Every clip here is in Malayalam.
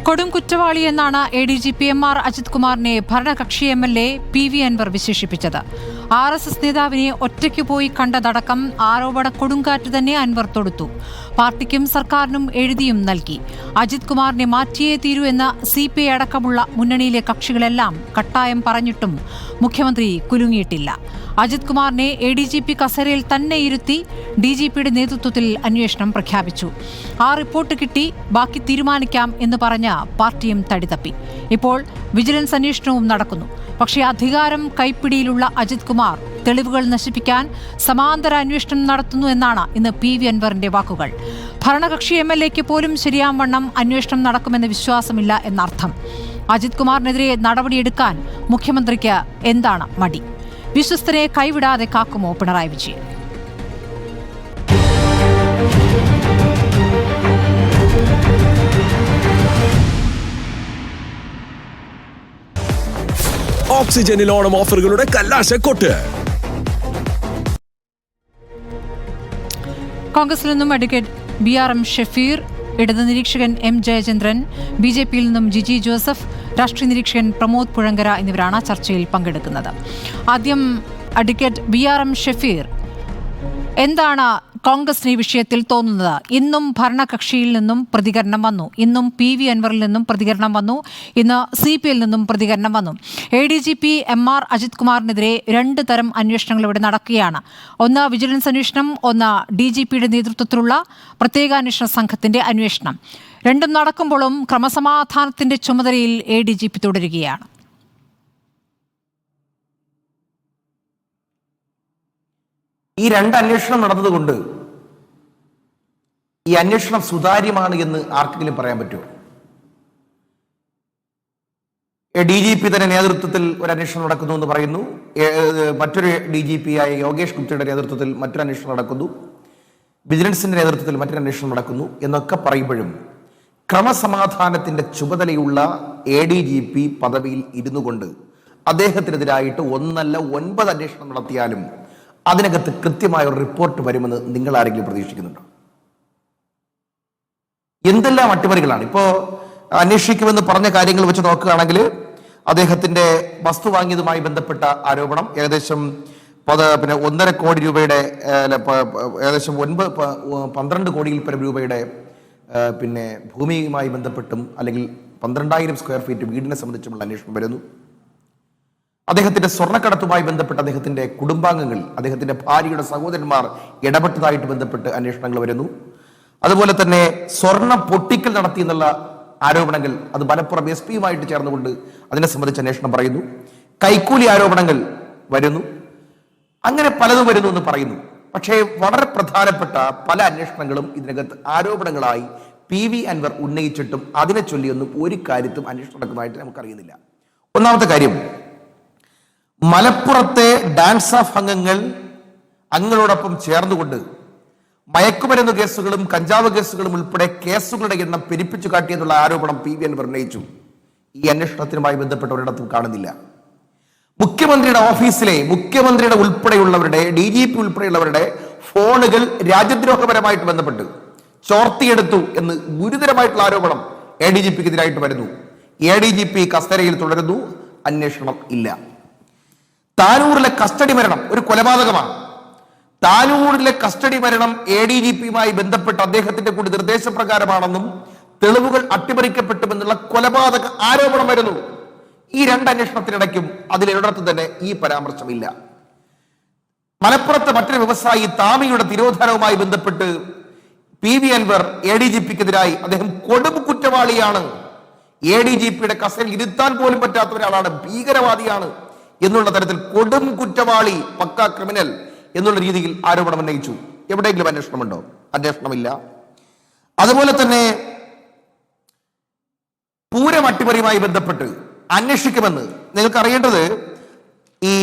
കൊടും കുറ്റവാളി എന്നാണ് ADGP MR അജിത് കുമാറിനെ ഭരണകക്ഷി MLA PV അൻവർ വിശേഷിപ്പിച്ചത്. RSS നേതാവിനെ ഒറ്റയ്ക്ക് പോയി കണ്ടതടക്കം ആരോപണ കൊടുങ്കാറ്റ് തന്നെ അൻവർ തൊടുത്തു. പാർട്ടിക്കും സർക്കാരിനും എഴുതിയും നൽകി. അജിത് കുമാറിനെ മാറ്റിയേ തീരൂ എന്ന CPI അടക്കമുള്ള മുന്നണിയിലെ കക്ഷികളെല്ലാം കട്ടായം പറഞ്ഞിട്ടും മുഖ്യമന്ത്രി കുലുങ്ങിയിട്ടില്ല. അജിത് കുമാറിനെ ADGP കസേരയിൽ തന്നെ ഇരുത്തി DGPയുടെ നേതൃത്വത്തിൽ അന്വേഷണം പ്രഖ്യാപിച്ചു. ആ റിപ്പോർട്ട് കിട്ടി, ബാക്കി തീരുമാനിക്കാം എന്ന് പറഞ്ഞ പാർട്ടിയും തടിതപ്പി. ഇപ്പോൾ വിജിലൻസ് അന്വേഷണവും നടക്കുന്നു. പക്ഷേ അധികാരം കൈപ്പിടിയിലുള്ള അജിത് കുമാർ തെളിവുകൾ നശിപ്പിക്കാൻ സമാന്തര അന്വേഷണം നടത്തുന്നു എന്നാണ് ഇന്ന് PV അൻവറിന്റെ വാക്കുകൾ. ഭരണകക്ഷി MLAക്ക് പോലും ശരിയാവണ്ണം അന്വേഷണം നടക്കുമെന്ന് വിശ്വാസമില്ല എന്നർത്ഥം. അജിത് കുമാറിനെതിരെ നടപടിയെടുക്കാൻ മുഖ്യമന്ത്രിക്ക് എന്താണ് മടി? വിശ്വസ്തരെ കൈവിടാതെ കാക്കുമോ പിണറായി വിജയൻ? ഓക്സിജനിൽ ഓണം ഓഫറുകളുടെ കല്ലാശക്കൊട്ട്. കോൺഗ്രസിൽ നിന്നും അഡ്വക്കേറ്റ് BRM ഷഫീർ, ഇടത് നിരീക്ഷകൻ M ജയചന്ദ്രൻ, BJPയിൽ നിന്നും ജിജി ജോസഫ്, രാഷ്ട്രീയ നിരീക്ഷകൻ പ്രമോദ് പുഴങ്കര എന്നിവരാണ് ചർച്ചയിൽ പങ്കെടുക്കുന്നത്. ആദ്യം അഡ്വക്കേറ്റ് BRM ഷഫീർ, എന്താണ് കോൺഗ്രസിന് ഈ വിഷയത്തിൽ തോന്നുന്നത്? ഇന്നും ഭരണകക്ഷിയിൽ നിന്നും പ്രതികരണം വന്നു, ഇന്നും PV അൻവറിൽ നിന്നും പ്രതികരണം വന്നു, ഇന്ന് CPIയിൽ നിന്നും പ്രതികരണം വന്നു. ADGP MR അജിത് കുമാറിനെതിരെ രണ്ട് തരം അന്വേഷണങ്ങൾ ഇവിടെ നടക്കുകയാണ്. ഒന്ന് വിജിലൻസ് അന്വേഷണം, ഒന്ന് DGPയുടെ നേതൃത്വത്തിലുള്ള പ്രത്യേക അന്വേഷണ സംഘത്തിന്റെ അന്വേഷണം. രണ്ടും നടക്കുമ്പോഴും ക്രമസമാധാനത്തിന്റെ ചുമതലയിൽ ADGP തുടരുകയാണ്. ഈ രണ്ട് അന്വേഷണം നടന്നതുകൊണ്ട് ഈ അന്വേഷണം സുതാര്യമാണ് എന്ന് ആർക്കെങ്കിലും പറയാൻ പറ്റുമോ? DGP തന്നെ നേതൃത്വത്തിൽ ഒരു അന്വേഷണം നടക്കുന്നു എന്ന് പറയുന്നു. മറ്റൊരു DGP ആയ യോഗേഷ് ഗുപ്തയുടെ നേതൃത്വത്തിൽ മറ്റൊരു അന്വേഷണം നടക്കുന്നു. വിജിലൻസിന്റെ നേതൃത്വത്തിൽ മറ്റൊരു അന്വേഷണം നടക്കുന്നു എന്നൊക്കെ പറയുമ്പോഴും ക്രമസമാധാനത്തിന്റെ ചുമതലയുള്ള ADGP പദവിയിൽ ഇരുന്നു കൊണ്ട് അദ്ദേഹത്തിനെതിരായിട്ട് 1 അല്ല 9 അന്വേഷണം നടത്തിയാലും അതിനകത്ത് കൃത്യമായ ഒരു റിപ്പോർട്ട് വരുമെന്ന് നിങ്ങൾ ആരെങ്കിലും പ്രതീക്ഷിക്കുന്നുണ്ടോ? എന്തെല്ലാം അട്ടിമറികളാണ് ഇപ്പോൾ അന്വേഷിക്കുമെന്ന് പറഞ്ഞ കാര്യങ്ങൾ വെച്ച് നോക്കുകയാണെങ്കിൽ അദ്ദേഹത്തിന്റെ വസ്തു വാങ്ങിയതുമായി ബന്ധപ്പെട്ട ആരോപണം ഏകദേശം 1.5 കോടി രൂപയുടെ ഏകദേശം 12 കോടിയിൽ പരം രൂപയുടെ ഭൂമിയുമായി ബന്ധപ്പെട്ടും അല്ലെങ്കിൽ 12,000 സ്ക്വയർ ഫീറ്റ് വീടിനെ സംബന്ധിച്ചുമുള്ള അന്വേഷണം വരുന്നു. അദ്ദേഹത്തിന്റെ സ്വർണ്ണക്കടത്തുമായി ബന്ധപ്പെട്ട് അദ്ദേഹത്തിന്റെ കുടുംബാംഗങ്ങൾ, അദ്ദേഹത്തിന്റെ ഭാര്യയുടെ സഹോദരന്മാർ ഇടപെട്ടതായിട്ട് ബന്ധപ്പെട്ട് അന്വേഷണങ്ങൾ വരുന്നു. അതുപോലെ തന്നെ സ്വർണ്ണ പൊട്ടിക്കൽ നടത്തി എന്നുള്ള ആരോപണങ്ങൾ, അത് മലപ്പുറം SP-യുമായിട്ട് ചേർന്നുകൊണ്ട് അതിനെ സംബന്ധിച്ച് അന്വേഷണം പറയുന്നു. കൈക്കൂലി ആരോപണങ്ങൾ വരുന്നു. അങ്ങനെ പലതും വരുന്നു എന്ന് പറയുന്നു. പക്ഷേ വളരെ പ്രധാനപ്പെട്ട പല അന്വേഷണങ്ങളും ഇതിനകത്ത് ആരോപണങ്ങളായി PV അൻവർ ഉന്നയിച്ചിട്ടും അതിനെ ചൊല്ലിയൊന്നും ഒരു കാര്യത്തും അന്വേഷണം നടക്കുന്നതായിട്ട് നമുക്കറിയുന്നില്ല. ഒന്നാമത്തെ കാര്യം, മലപ്പുറത്തെ ഡാൻസ് ഓഫ് അംഗങ്ങളോടൊപ്പം ചേർന്നുകൊണ്ട് മയക്കുമരുന്ന് കേസുകളും കഞ്ചാവ് കേസുകളും ഉൾപ്പെടെ കേസുകളുടെ എണ്ണം പെരുപ്പിച്ചു കാട്ടിയെന്നുള്ള ആരോപണം PV അൻവർ ഉന്നയിച്ചു. ഈ അന്വേഷണത്തിനുമായി ബന്ധപ്പെട്ട ഒരിടത്തും കാണുന്നില്ല. മുഖ്യമന്ത്രിയുടെ ഓഫീസിലെ മുഖ്യമന്ത്രിയുടെ ഉൾപ്പെടെയുള്ളവരുടെ DGP ഉൾപ്പെടെയുള്ളവരുടെ ഫോണുകൾ രാജ്യദ്രോഹപരമായിട്ട് ബന്ധപ്പെട്ട് ചോർത്തിയെടുത്തു എന്ന് ഗുരുതരമായിട്ടുള്ള ആരോപണം ADGPക്കെതിരായിട്ട് വരുന്നു. ADGP കസ്റ്റഡിയിൽ തുടരുന്നു, അന്വേഷണം ഇല്ല. താനൂരിലെ കസ്റ്റഡി മരണം ഒരു കൊലപാതകമാണ്. താനൂരിലെ കസ്റ്റഡി മരണം ADGPയുമായി ബന്ധപ്പെട്ട് അദ്ദേഹത്തിന്റെ കൂടി നിർദ്ദേശപ്രകാരമാണെന്നും തെളിവുകൾ അട്ടിമറിക്കപ്പെട്ടുമെന്നുള്ള കൊലപാതക ആരോപണം വരുന്നു. ഈ രണ്ട് അന്വേഷണത്തിനിടയ്ക്കും അതിലൊരിടത്തും തന്നെ ഈ പരാമർശമില്ല. മലപ്പുറത്തെ മറ്റൊരു വ്യവസായി താമിയുടെ തിരോധാനവുമായി ബന്ധപ്പെട്ട് PV അൻവർ ADGPക്കെതിരായി അദ്ദേഹം കൊടും കുറ്റവാളിയാണ്, ADGPയുടെ കസേരയിൽ ഇരുത്താൻ പോലും പറ്റാത്ത ഒരാളാണ്, ഭീകരവാദിയാണ് എന്നുള്ള തരത്തിൽ കൊടും കുറ്റവാളി, പക്കാ ക്രിമിനൽ എന്നുള്ള രീതിയിൽ ആരോപണം ഉന്നയിച്ചു. എവിടെയെങ്കിലും അന്വേഷണമുണ്ടോ? അന്വേഷണമില്ല. അതുപോലെ തന്നെ പൂരം അട്ടിമറിയുമായി ബന്ധപ്പെട്ട് അന്വേഷിക്കുമെന്ന് നിങ്ങൾക്ക് അറിയേണ്ടത്, ഈ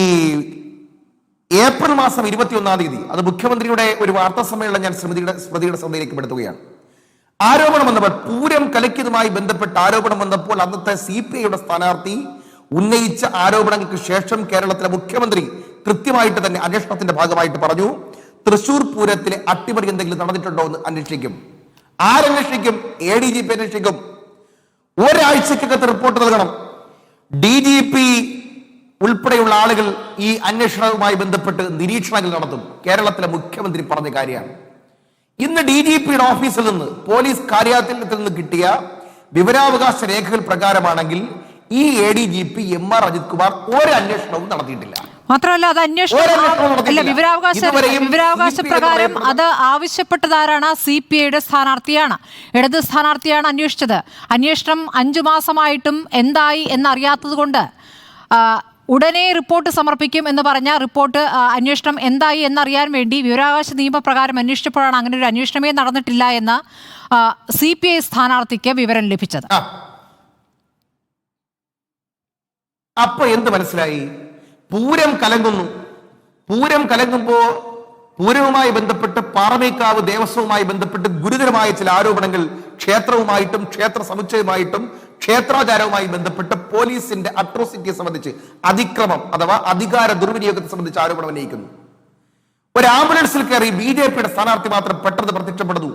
ഏപ്രിൽ മാസം 21-ാം തീയതി അത് മുഖ്യമന്ത്രിയുടെ ഒരു വാർത്താ സമ്മേളനം ഞാൻ സ്മൃതിയുടെ ശ്രദ്ധയിലേക്ക് പെടുത്തുകയാണ്. ആരോപണം വന്നപ്പോൾ, പൂരം കലക്കിയതുമായി ബന്ധപ്പെട്ട് ആരോപണം വന്നപ്പോൾ അന്നത്തെ CPIയുടെ സ്ഥാനാർത്ഥി ഉന്നയിച്ച ആരോപണങ്ങൾക്ക് ശേഷം കേരളത്തിലെ മുഖ്യമന്ത്രി കൃത്യമായിട്ട് തന്നെ അന്വേഷണത്തിന്റെ ഭാഗമായിട്ട് പറഞ്ഞു, തൃശൂർ പൂരത്തിലെ അട്ടിമറി എന്തെങ്കിലും നടന്നിട്ടുണ്ടോ എന്ന് അന്വേഷിക്കും. ആരന്വേഷിക്കും? ADGP അന്വേഷിക്കും. ഒരാഴ്ചക്കകത്ത് റിപ്പോർട്ട് നൽകണം. DGP ഉൾപ്പെടെയുള്ള ആളുകൾ ഈ അന്വേഷണവുമായി ബന്ധപ്പെട്ട് നിരീക്ഷണങ്ങൾ നടത്തും. കേരളത്തിലെ മുഖ്യമന്ത്രി പറഞ്ഞ കാര്യമാണ്. ഇന്ന് DGPയുടെ ഓഫീസിൽ നിന്ന് പോലീസ് കാര്യാലയത്തിൽ നിന്ന് കിട്ടിയ വിവരാവകാശ രേഖകൾ പ്രകാരമാണെങ്കിൽ ഈ ADGP MR അജിത് കുമാർ ഒരു അന്വേഷണവും നടത്തിയിട്ടില്ല. മാത്രമല്ല അത് അന്വേഷണം വിവരാവകാശ പ്രകാരം അത് ആവശ്യപ്പെട്ടതാരാണ്? CPIയുടെ സ്ഥാനാർത്ഥിയാണ്, ഇടത് സ്ഥാനാർത്ഥിയാണ് അന്വേഷിച്ചത്. അന്വേഷണം 5 മാസമായിട്ടും എന്തായി എന്നറിയാത്തത് കൊണ്ട് ഉടനെ റിപ്പോർട്ട് സമർപ്പിക്കും എന്ന് പറഞ്ഞ റിപ്പോർട്ട് അന്വേഷണം എന്തായി എന്നറിയാൻ വേണ്ടി വിവരാവകാശ നിയമപ്രകാരം അന്വേഷിച്ചപ്പോഴാണ് അങ്ങനെ ഒരു അന്വേഷണമേ നടന്നിട്ടില്ല എന്ന് CPI സ്ഥാനാർത്ഥിക്ക് വിവരം ലഭിച്ചത്. അപ്പൊ എന്ത് മനസ്സിലായി? പൂരം കലങ്ങുന്നു. പൂരം കലങ്ങുമ്പോ പൂരവുമായി ബന്ധപ്പെട്ട് പാറമേക്കാവ് ദേവസ്വവുമായി ബന്ധപ്പെട്ട് ഗുരുതരമായ ചില ആരോപണങ്ങൾ ക്ഷേത്രവുമായിട്ടും ക്ഷേത്ര സമുച്ചയവുമായിട്ടും ക്ഷേത്രാചാരവുമായി ബന്ധപ്പെട്ട് പോലീസിന്റെ അട്രോസിറ്റിയെ സംബന്ധിച്ച് അതിക്രമം അഥവാ അധികാര ദുർവിനിയോഗത്തെ സംബന്ധിച്ച് ആരോപണം ഉന്നയിക്കുന്നു. ഒരു ആംബുലൻസിൽ കയറി BJPയുടെ സ്ഥാനാർത്ഥി മാത്രം പെട്ടെന്ന് പ്രത്യക്ഷപ്പെടുന്നു.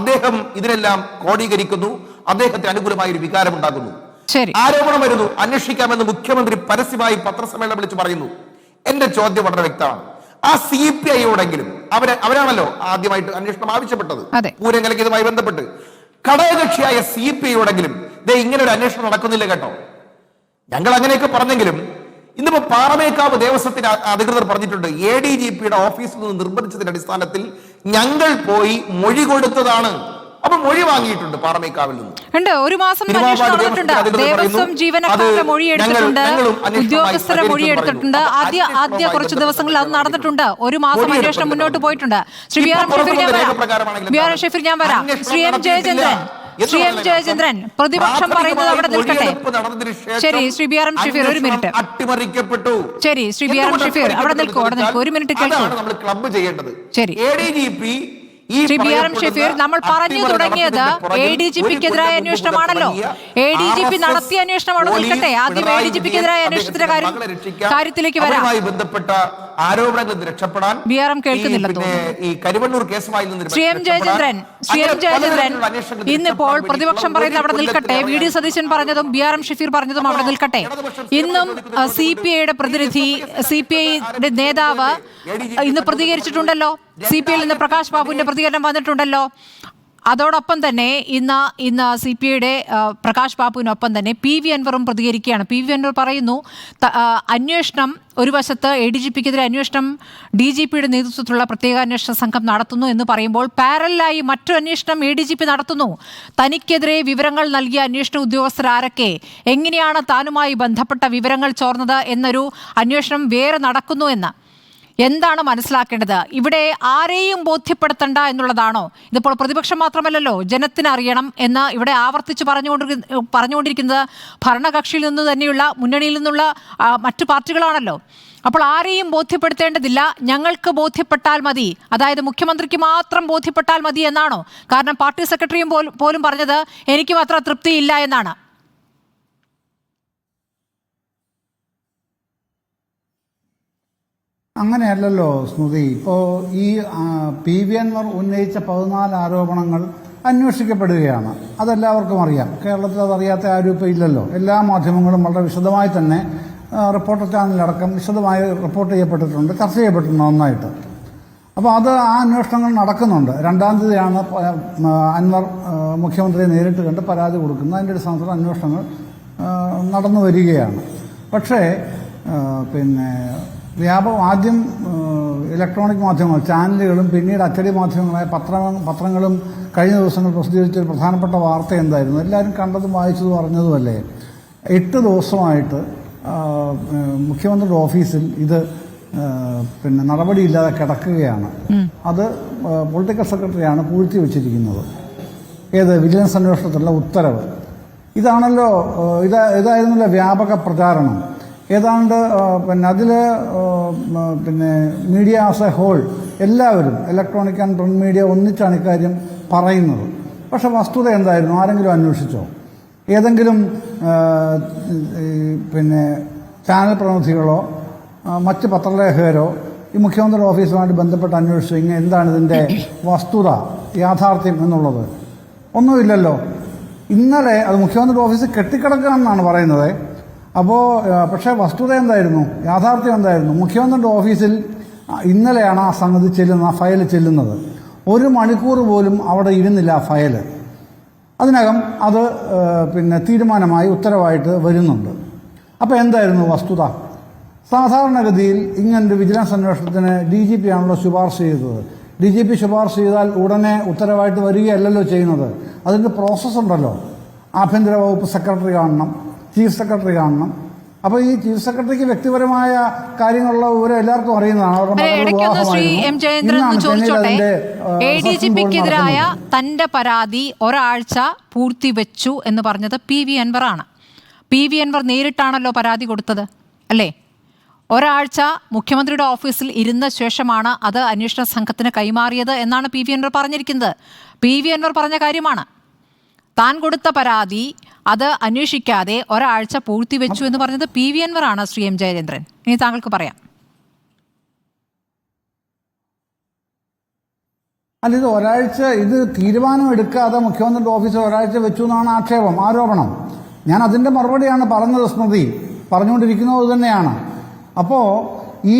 അദ്ദേഹം ഇതിനെല്ലാം ക്രോഡീകരിക്കുന്നു. അദ്ദേഹത്തിന് അനുകൂലമായ ഒരു വികാരം ഉണ്ടാകുന്നു. ആരോപണം വരുന്നു. അന്വേഷിക്കാമെന്ന് മുഖ്യമന്ത്രി പരസ്യമായി പത്രസമ്മേളനം വിളിച്ച് പറയുന്നു. എന്റെ ചോദ്യം വളരെ വ്യക്തമാണ്. ആ CPIയോടെങ്കിലും അവരാണല്ലോ ആദ്യമായിട്ട് അന്വേഷണം ആവശ്യപ്പെട്ടത് പൂരം കലക്കിയതുമായി ബന്ധപ്പെട്ട്. ഘടകകക്ഷിയായ CPIയോടെങ്കിലും ഇങ്ങനെ ഒരു അന്വേഷണം നടക്കുന്നില്ല കേട്ടോ. ഞങ്ങൾ അങ്ങനെയൊക്കെ പറഞ്ഞെങ്കിലും ഇന്നിപ്പോ പാറമേക്കാവ് ദേവസ്വത്തിന്റെ അധികൃതർ പറഞ്ഞിട്ടുണ്ട് ADGPയുടെ ഓഫീസിൽ നിന്ന് നിർബന്ധിച്ചതിന്റെ അടിസ്ഥാനത്തിൽ ഞങ്ങൾ പോയി മൊഴി കൊടുത്തതാണ്. അപ്പൊ മൊഴി വാങ്ങിയിട്ടുണ്ട് പാറമേക്കാവിൽ നിന്ന്. ഒരു മാസം ദേവസ്വം ജീവനക്കാരുടെ മൊഴിയെടുത്തിട്ടുണ്ട്, ഉദ്യോഗസ്ഥരുടെ മൊഴിയെടുത്തിട്ടുണ്ട്. ആദ്യ കുറച്ച് ദിവസങ്ങളിൽ അത് നടന്നിട്ടുണ്ട്. ഒരു മാസം അന്വേഷണം മുന്നോട്ട് പോയിട്ടുണ്ട്. ശ്രീ ബി ആർ ഷെഫീർ ഞാൻ വരാം. ശ്രീ എം ജയചന്ദ്രൻ പ്രതിപക്ഷം പറയുന്നത് അവിടെ നിൽക്കട്ടെ. ശരി Shri B R M Shefeer ഒരു മിനിറ്റ്. ശരി Shri B R M Shefeer അവിടെ നിൽക്കൂ, ഒരു മിനിറ്റ് കേൾക്കൂ. ശരി Shri B R M Shefeer, നമ്മൾ പറഞ്ഞു തുടങ്ങിയത് ADGPക്കെതിരായ അന്വേഷണമാണല്ലോ. ADGP നടത്തിയ അന്വേഷണം അവിടെ നിൽക്കട്ടെ. ആദ്യം ADGPക്കെതിരായ അന്വേഷണത്തിന്റെ കാര്യത്തിലേക്ക് വരാം. ബന്ധപ്പെട്ട ആരോപണങ്ങളിൽ നിന്ന് രക്ഷപ്പെടാൻ ബി ആർ എം കേൾക്കുന്നില്ല. ഈ കരിവണ്ണൂർ കേസുമായി ശ്രീ എം ജയചന്ദ്രൻ ഇന്നിപ്പോൾ പ്രതിപക്ഷം പറയുന്നത് അവിടെ നിൽക്കട്ടെ. VD സതീശൻ പറഞ്ഞതും ബി ആർ എം ഷെഫീർ പറഞ്ഞതും അവിടെ നിൽക്കട്ടെ. ഇന്നും CPIയുടെ പ്രതിനിധി, CPIയുടെ നേതാവ് ഇന്ന് പ്രതികരിച്ചിട്ടുണ്ടല്ലോ. CPIയിൽ നിന്ന് പ്രകാശ് ബാബുവിന്റെ പ്രതികരണം വന്നിട്ടുണ്ടല്ലോ. അതോടൊപ്പം തന്നെ ഇന്ന് CPIയുടെ പ്രകാശ് ബാബുവിനൊപ്പം തന്നെ PV അൻവറും പ്രതികരിക്കുകയാണ്. PV അൻവർ പറയുന്നു അന്വേഷണം ഒരു വശത്ത് ADGPക്കെതിരെ അന്വേഷണം DGPയുടെ നേതൃത്വത്തിലുള്ള പ്രത്യേക അന്വേഷണ സംഘം നടത്തുന്നു എന്ന് പറയുമ്പോൾ പാരലായി മറ്റൊരു അന്വേഷണം ADGP നടത്തുന്നു. തനിക്കെതിരെ വിവരങ്ങൾ നൽകിയ അന്വേഷണ ഉദ്യോഗസ്ഥർ ആരൊക്കെ, എങ്ങനെയാണ് താനുമായി ബന്ധപ്പെട്ട വിവരങ്ങൾ ചോർന്നത് എന്നൊരു അന്വേഷണം വേറെ നടക്കുന്നു എന്ന് എന്താണ് മനസ്സിലാക്കേണ്ടത്? ഇവിടെ ആരെയും ബോധ്യപ്പെടുത്തണ്ട എന്നുള്ളതാണോ? ഇതിപ്പോൾ പ്രതിപക്ഷം മാത്രമല്ലല്ലോ, ജനത്തിന് അറിയണം എന്ന് ഇവിടെ ആവർത്തിച്ച് പറഞ്ഞുകൊണ്ടിരിക്കുന്നത് ഭരണകക്ഷിയിൽ നിന്ന് തന്നെയുള്ള മുന്നണിയിൽ നിന്നുള്ള മറ്റു പാർട്ടികളാണല്ലോ. അപ്പോൾ ആരെയും ബോധ്യപ്പെടുത്തേണ്ടതില്ല, ഞങ്ങൾക്ക് ബോധ്യപ്പെട്ടാൽ മതി, അതായത് മുഖ്യമന്ത്രിക്ക് മാത്രം ബോധ്യപ്പെട്ടാൽ മതി എന്നാണോ? കാരണം പാർട്ടി സെക്രട്ടറിയും പോലും പറഞ്ഞത് എനിക്കും അത്ര തൃപ്തിയില്ല എന്നാണ്. അങ്ങനെയല്ലല്ലോ സ്മൃതി. ഇപ്പോൾ ഈ PV അൻവർ ഉന്നയിച്ച 14 ആരോപണങ്ങൾ അന്വേഷിക്കപ്പെടുകയാണ്. അതെല്ലാവർക്കും അറിയാം. കേരളത്തിൽ അതറിയാത്ത ആരും ഇപ്പോൾ ഇല്ലല്ലോ. എല്ലാ മാധ്യമങ്ങളും വളരെ വിശദമായി തന്നെ റിപ്പോർട്ടർ ചാനലടക്കം വിശദമായി റിപ്പോർട്ട് ചെയ്യപ്പെട്ടിട്ടുണ്ട്, ചർച്ച ചെയ്യപ്പെട്ടിട്ടുണ്ട് നന്നായിട്ട്. അപ്പോൾ അത് ആ അന്വേഷണങ്ങൾ നടക്കുന്നുണ്ട്. 2-ാം തീയതിയാണ് അൻവർ മുഖ്യമന്ത്രിയെ നേരിട്ട് കണ്ട് പരാതി കൊടുക്കുന്നത്. അതിൻ്റെ അടിസ്ഥാനത്തിൽ അന്വേഷണങ്ങൾ നടന്നു വരികയാണ്. പക്ഷേ ആദ്യം ഇലക്ട്രോണിക് മാധ്യമങ്ങൾ, ചാനലുകളും പിന്നീട് അച്ചടി മാധ്യമങ്ങളായ പത്രങ്ങളും കഴിഞ്ഞ ദിവസങ്ങൾ പ്രസിദ്ധീകരിച്ച ഒരു പ്രധാനപ്പെട്ട വാർത്ത എന്തായിരുന്നു? എല്ലാവരും കണ്ടതും വായിച്ചതും അറിഞ്ഞതുമല്ലേ? 8 ദിവസമായിട്ട് മുഖ്യമന്ത്രിയുടെ ഓഫീസിൽ ഇത് നടപടിയില്ലാതെ കിടക്കുകയാണ്. അത് പൊളിറ്റിക്കൽ സെക്രട്ടറിയാണ് പൂഴ്ത്തി വെച്ചിരിക്കുന്നത്. വിജിലൻസ് അന്വേഷണത്തിലുള്ള ഉത്തരവ് ഇതാണല്ലോ. ഇതായിരുന്നല്ലോ വ്യാപക പ്രചാരണം. ഏതാണ്ട് അതിൽ മീഡിയ ആസ് എ ഹോൾ എല്ലാവരും, ഇലക്ട്രോണിക് ആൻഡ് പ്രിന്റ് മീഡിയ ഒന്നിച്ചാണ് ഇക്കാര്യം പറയുന്നത്. പക്ഷെ വസ്തുത എന്തായിരുന്നു? ആരെങ്കിലും അന്വേഷിച്ചോ? ഏതെങ്കിലും ചാനൽ പ്രതിനിധികളോ മറ്റ് പത്രലേഖകരോ ഈ മുഖ്യമന്ത്രിയുടെ ഓഫീസുമായിട്ട് ബന്ധപ്പെട്ട് അന്വേഷിച്ചു എന്താണ് ഇതിൻ്റെ വസ്തുത, യാഥാർത്ഥ്യം എന്നുള്ളത്? ഒന്നുമില്ലല്ലോ. ഇന്നലെ അത് മുഖ്യമന്ത്രിയുടെ ഓഫീസിൽ കെട്ടിക്കിടക്കുകയാണെന്നാണ് പറയുന്നത്. അപ്പോൾ പക്ഷേ വസ്തുത എന്തായിരുന്നു, യാഥാർത്ഥ്യം എന്തായിരുന്നു? മുഖ്യമന്ത്രിയുടെ ഓഫീസിൽ ഇന്നലെയാണ് ആ സംഗതി ചെല്ലുന്നത്, ആ ഫയൽ ചെല്ലുന്നത്. 1 മണിക്കൂർ പോലും അവിടെ ഇരുന്നില്ല ആ ഫയൽ. അതിനകം അത് തീരുമാനമായി ഉത്തരവായിട്ട് വരുന്നുണ്ട്. അപ്പോൾ എന്തായിരുന്നു വസ്തുത? സാധാരണഗതിയിൽ ഇങ്ങനൊരു വിജിലൻസ് അന്വേഷണത്തിന് DGP ആണല്ലോ ശുപാർശ ചെയ്തത്. DGP ശുപാർശ ചെയ്താൽ ഉടനെ ഉത്തരവായിട്ട് വരികയല്ലല്ലോ ചെയ്യുന്നത്. അതിൻ്റെ പ്രോസസ്സ് ഉണ്ടല്ലോ. ആഭ്യന്തര വകുപ്പ് സെക്രട്ടറി കാണണം, ചീഫ് സെക്രട്ടറി കാണണം. അപ്പോൾ ഈ ചീഫ് സെക്രട്ടറിക്ക് വ്യക്തിപരമായ കാര്യങ്ങളുള്ള വിവരം എല്ലാവർക്കും അറിയുന്നതാണ്. ADGPക്കെതിരായ തന്റെ പരാതി ഒരാഴ്ച പൂർത്തിവെച്ചു എന്ന് പറഞ്ഞത് PV അൻവറാണ്. PV അൻവർ നേരിട്ടാണല്ലോ പരാതി കൊടുത്തത്, അല്ലേ? ഒരാഴ്ച മുഖ്യമന്ത്രിയുടെ ഓഫീസിൽ ഇരുന്ന ശേഷമാണ് അത് അന്വേഷണ സംഘത്തിന് കൈമാറിയത് എന്നാണ് PV അൻവർ പറഞ്ഞിരിക്കുന്നത്. PV അൻവർ പറഞ്ഞ കാര്യമാണ്. താൻ കൊടുത്ത പരാതി അത് അന്വേഷിക്കാതെ ഒരാഴ്ച പൂഴ്ത്തിവെച്ചു എന്ന് പറഞ്ഞത് PV അൻവറാണ്. ശ്രീ M ജയചന്ദ്രൻ, ഇനി താങ്കൾക്ക് പറയാം. അല്ല, ഇത് ഒരാഴ്ച ഇത് തീരുമാനം എടുക്കാതെ മുഖ്യമന്ത്രിയുടെ ഓഫീസിൽ ഒരാഴ്ച വെച്ചു എന്നാണ് ആരോപണം. ഞാൻ അതിൻ്റെ മറുപടിയാണ് പറഞ്ഞത്. സ്മൃതി പറഞ്ഞുകൊണ്ടിരിക്കുന്നത് തന്നെയാണ്. അപ്പോൾ ഈ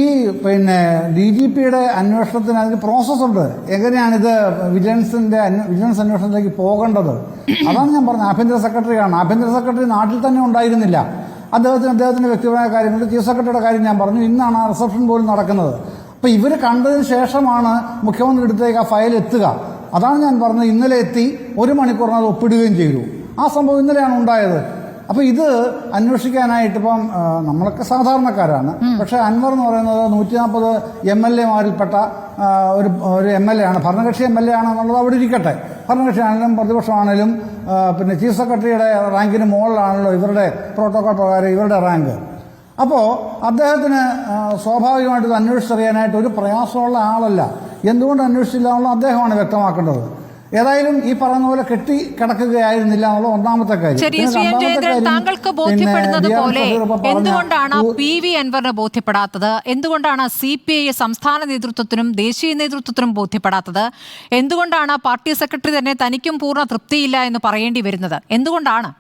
DGPയുടെ അന്വേഷണത്തിന് അതിന് പ്രോസസ്സുണ്ട്. എങ്ങനെയാണിത് വിജിലൻസ് അന്വേഷണത്തിലേക്ക് പോകേണ്ടത്? അതാണ് ഞാൻ പറഞ്ഞത്. ആഭ്യന്തര സെക്രട്ടറിയാണ്. ആഭ്യന്തര സെക്രട്ടറി നാട്ടിൽ തന്നെ ഉണ്ടായിരുന്നില്ല. അദ്ദേഹത്തിൻ്റെ വ്യക്തിപരമായ കാര്യങ്ങൾ, ചീഫ് സെക്രട്ടറിയുടെ കാര്യം ഞാൻ പറഞ്ഞു. ഇന്നാണ് ആ റിസപ്ഷൻ പോലും നടക്കുന്നത്. അപ്പോൾ ഇവർ കണ്ടതിന് ശേഷമാണ് മുഖ്യമന്ത്രി അടുത്തേക്ക് ആ ഫയൽ എത്തുക. അതാണ് ഞാൻ പറഞ്ഞത്. ഇന്നലെ എത്തി 1 മണിക്കൂറിനത് ഒപ്പിടുകയും ചെയ്തു. ആ സംഭവം ഇന്നലെയാണ് ഉണ്ടായത്. അപ്പോൾ ഇത് അന്വേഷിക്കാനായിട്ട് ഇപ്പം നമ്മളൊക്കെ സാധാരണക്കാരാണ്. പക്ഷേ അൻവർ എന്ന് പറയുന്നത് 140 MLA-മാരിൽപ്പെട്ട ഒരു MLA ആണ്. ഭരണകക്ഷി MLA ആണെന്നുള്ളത് അവിടെ ഇരിക്കട്ടെ. ഭരണകക്ഷി ആണെങ്കിലും പ്രതിപക്ഷമാണെങ്കിലും ചീഫ് സെക്രട്ടറിയുടെ റാങ്കിന് മുകളിലാണല്ലോ ഇവരുടെ പ്രോട്ടോകോൾ പ്രകാരം ഇവരുടെ റാങ്ക്. അപ്പോൾ അദ്ദേഹത്തിന് സ്വാഭാവികമായിട്ട് ഇത് അന്വേഷിച്ചറിയാനായിട്ട് ഒരു പ്രയാസമുള്ള ആളല്ല. എന്തുകൊണ്ട് അന്വേഷിച്ചില്ല എന്നുള്ള അദ്ദേഹമാണ് വ്യക്തമാക്കേണ്ടത്. ഏതായാലും ഈ പറയുന്ന പോലെ കെട്ടിക്കിടക്കുകയായിരുന്നില്ല എന്നുള്ള ഒന്നാമത്തെ കാര്യം. താങ്കൾക്ക് ബോധ്യപ്പെടുന്നത് പോലെ എന്തുകൊണ്ടാണ് PV അൻവറിന് ബോധ്യപ്പെടാത്തത്? എന്തുകൊണ്ടാണ് CPI സംസ്ഥാന നേതൃത്വത്തിനും ദേശീയ നേതൃത്വത്തിനും ബോധ്യപ്പെടാത്തത്? എന്തുകൊണ്ടാണ് പാർട്ടി സെക്രട്ടറി തന്നെ തനിക്കും പൂർണ്ണ തൃപ്തിയില്ല എന്ന് പറയേണ്ടി വരുന്നത്? എന്തുകൊണ്ടാണ്?